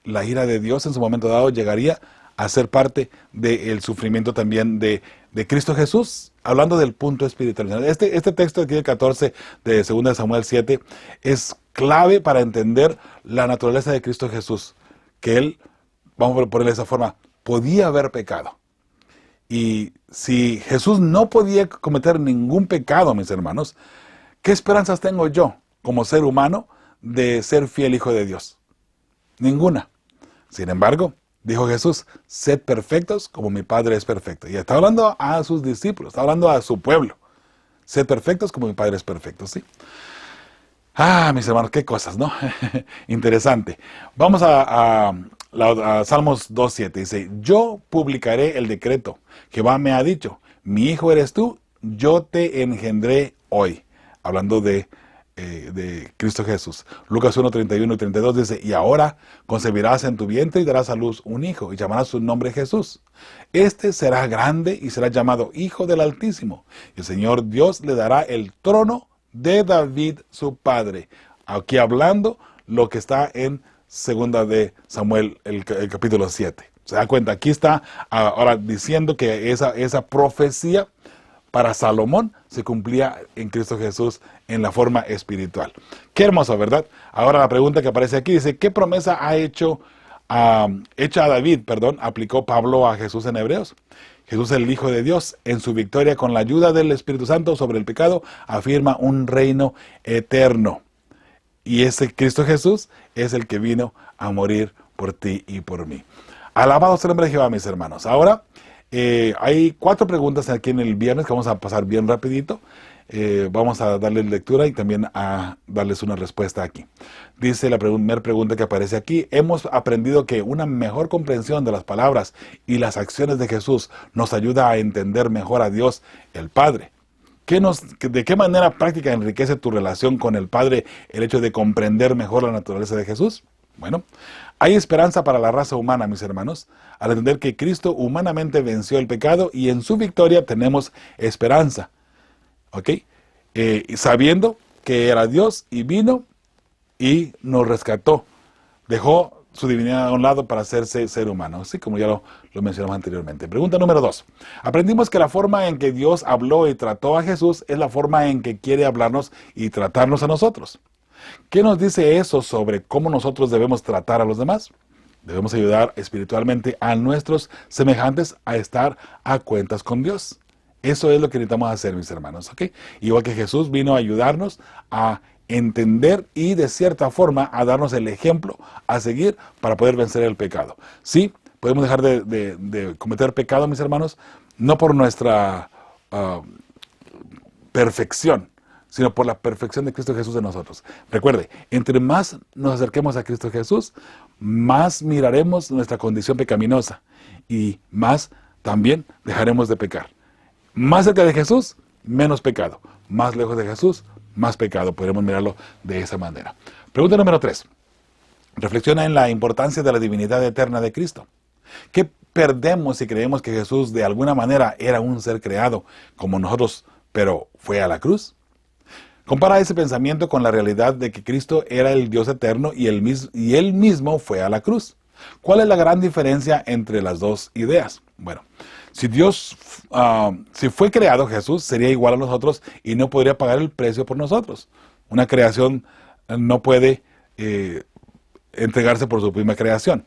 La ira de Dios en su momento dado llegaría a ser parte del sufrimiento también de Cristo Jesús, hablando del punto espiritual. Este texto aquí del 14 de 2 Samuel 7 es clave para entender la naturaleza de Cristo Jesús, que él, vamos a ponerle de esa forma, podía haber pecado. Y si Jesús no podía cometer ningún pecado, mis hermanos, ¿qué esperanzas tengo yo como ser humano de ser fiel hijo de Dios? Ninguna. Sin embargo, dijo Jesús, sed perfectos como mi Padre es perfecto. Y está hablando a sus discípulos, está hablando a su pueblo. Sed perfectos como mi Padre es perfecto, ¿sí? Mis hermanos, qué cosas, ¿no? Interesante. Vamos a Salmos 2.7. Dice, yo publicaré el decreto. Jehová me ha dicho, mi hijo eres tú, yo te engendré hoy. Hablando de Cristo Jesús. Lucas 1:31 y 32 dice, y ahora concebirás en tu vientre y darás a luz un hijo y llamarás su nombre Jesús. Este será grande y será llamado Hijo del Altísimo. Y el Señor Dios le dará el trono de David su padre. Aquí hablando lo que está en 2 de Samuel, el capítulo 7. ¿Se da cuenta? Aquí está ahora diciendo que esa profecía para Salomón se cumplía en Cristo Jesús en la forma espiritual. Qué hermoso, ¿verdad? Ahora la pregunta que aparece aquí dice, ¿qué promesa hecha a David, aplicó Pablo a Jesús en Hebreos? Jesús, el Hijo de Dios, en su victoria con la ayuda del Espíritu Santo sobre el pecado, afirma un reino eterno. Y ese Cristo Jesús es el que vino a morir por ti y por mí. Alabado sea el nombre de Jehová, mis hermanos. Ahora, hay 4 preguntas aquí en el viernes que vamos a pasar bien rapidito. Vamos a darles lectura y también a darles una respuesta aquí. Dice la primera pregunta que aparece aquí: hemos aprendido que una mejor comprensión de las palabras y las acciones de Jesús nos ayuda a entender mejor a Dios el Padre. ¿De qué manera práctica enriquece tu relación con el Padre el hecho de comprender mejor la naturaleza de Jesús? Bueno, hay esperanza para la raza humana, mis hermanos, al entender que Cristo humanamente venció el pecado y en su victoria tenemos esperanza. ¿Ok? Sabiendo que era Dios y vino y nos rescató. Dejó su divinidad a un lado para hacerse ser humano, así como ya lo mencionamos anteriormente. Pregunta número 2. Aprendimos que la forma en que Dios habló y trató a Jesús es la forma en que quiere hablarnos y tratarnos a nosotros. ¿Qué nos dice eso sobre cómo nosotros debemos tratar a los demás? Debemos ayudar espiritualmente a nuestros semejantes a estar a cuentas con Dios. Eso es lo que necesitamos hacer, mis hermanos, ¿ok? Igual que Jesús vino a ayudarnos a entender y de cierta forma a darnos el ejemplo a seguir para poder vencer el pecado. Sí, podemos dejar de cometer pecado, mis hermanos, no por nuestra perfección, sino por la perfección de Cristo Jesús en nosotros. Recuerde, entre más nos acerquemos a Cristo Jesús, más miraremos nuestra condición pecaminosa y más también dejaremos de pecar. Más cerca de Jesús, menos pecado. Más lejos de Jesús, más pecado. Podremos mirarlo de esa manera. Pregunta número 3. Reflexiona en la importancia de la divinidad eterna de Cristo. ¿Qué perdemos si creemos que Jesús de alguna manera era un ser creado como nosotros, pero fue a la cruz? Compara ese pensamiento con la realidad de que Cristo era el Dios eterno y él mismo fue a la cruz. ¿Cuál es la gran diferencia entre las dos ideas? Bueno, si fue creado, Jesús sería igual a nosotros y no podría pagar el precio por nosotros. Una creación no puede entregarse por su primera creación.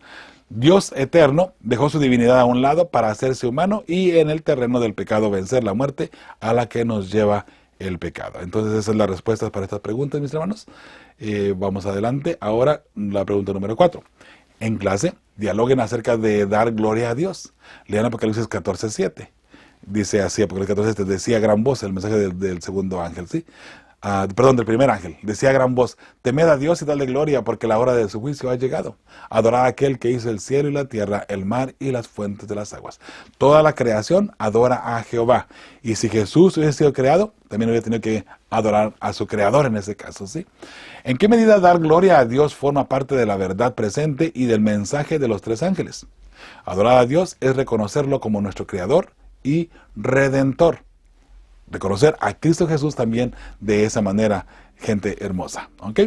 Dios eterno dejó su divinidad a un lado para hacerse humano y en el terreno del pecado vencer la muerte a la que nos lleva el pecado. Entonces esa es la respuesta para estas preguntas, mis hermanos. Vamos adelante. Ahora la pregunta número 4. En clase, dialoguen acerca de dar gloria a Dios. Lean Apocalipsis 14:7. Dice así, Apocalipsis 14:7, decía a gran voz, el mensaje del segundo ángel, ¿sí? Del primer ángel, decía a gran voz: temed a Dios y dadle gloria, porque la hora de su juicio ha llegado. Adorad a aquel que hizo el cielo y la tierra, el mar y las fuentes de las aguas. Toda la creación adora a Jehová. Y si Jesús hubiese sido creado, también hubiera tenido que adorar a su creador en ese caso, ¿sí? ¿En qué medida dar gloria a Dios forma parte de la verdad presente y del mensaje de los 3 ángeles? Adorar a Dios es reconocerlo como nuestro creador y redentor. Reconocer a Cristo Jesús también de esa manera, gente hermosa. ¿Ok?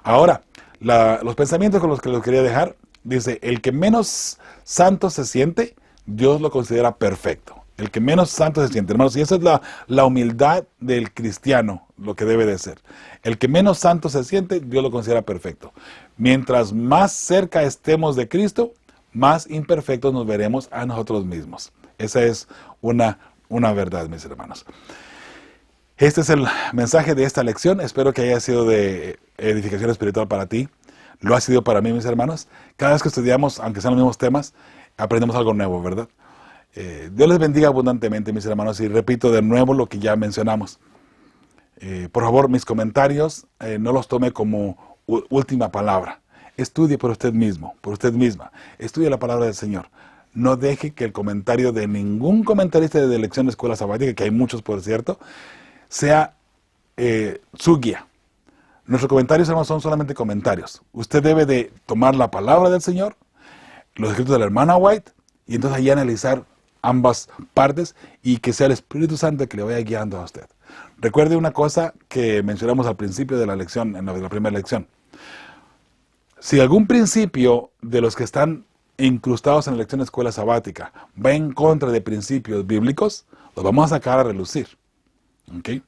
Ahora, los pensamientos con los que los quería dejar, dice: el que menos santo se siente, Dios lo considera perfecto. El que menos santo se siente, hermanos, y esa es la humildad del cristiano, lo que debe de ser. El que menos santo se siente, Dios lo considera perfecto. Mientras más cerca estemos de Cristo, más imperfectos nos veremos a nosotros mismos. Esa es una verdad, mis hermanos. Este es el mensaje de esta lección. Espero que haya sido de edificación espiritual para ti. Lo ha sido para mí, mis hermanos. Cada vez que estudiamos, aunque sean los mismos temas, aprendemos algo nuevo, ¿verdad? Dios les bendiga abundantemente, mis hermanos. Y repito de nuevo lo que ya mencionamos. Por favor, mis comentarios no los tome como última palabra. Estudie por usted mismo, por usted misma. Estudie la palabra del Señor. No deje que el comentario de ningún comentarista de Lección de Escuela Sabática, que hay muchos, por cierto, sea su guía. Nuestros comentarios, hermanos, son solamente comentarios. Usted debe de tomar la palabra del Señor, los escritos de la hermana White, y entonces ahí analizar ambas partes y que sea el Espíritu Santo el que le vaya guiando a usted. Recuerde una cosa que mencionamos al principio de la lección, en la primera lección. Si algún principio de los que están incrustados en la Lección de Escuela Sabática va en contra de principios bíblicos, los vamos a sacar a relucir. ¿Okay?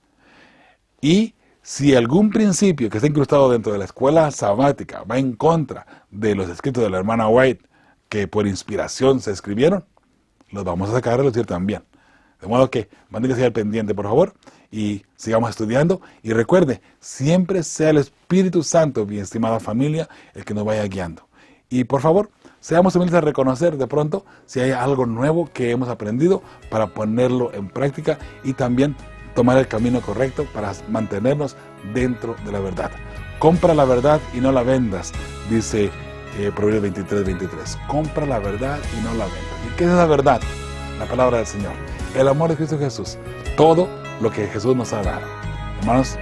Y si algún principio que está incrustado dentro de la escuela sabática va en contra de los escritos de la hermana White, que por inspiración se escribieron, los vamos a sacar a relucir también. De modo que manténgase al pendiente, por favor, y sigamos estudiando. Y recuerde, siempre sea el Espíritu Santo, mi estimada familia, el que nos vaya guiando. Y por favor, seamos humildes a reconocer de pronto si hay algo nuevo que hemos aprendido para ponerlo en práctica y también tomar el camino correcto para mantenernos dentro de la verdad. Compra la verdad y no la vendas, dice Proverbios 23:23. Compra la verdad y no la vendas. ¿Y qué es la verdad? La palabra del Señor. El amor de Cristo Jesús. Todo lo que Jesús nos ha dado. Hermanos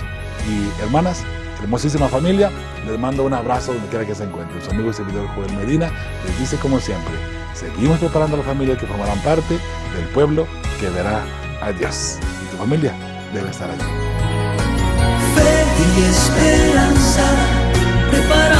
y hermanas, hermosísima familia, les mando un abrazo donde quiera que se encuentren. Su amigo y servidor Joel Medina les dice como siempre, seguimos preparando a la familia que formarán parte del pueblo que verá a Dios. Y tu familia debe estar allí. Fe y esperanza, prepara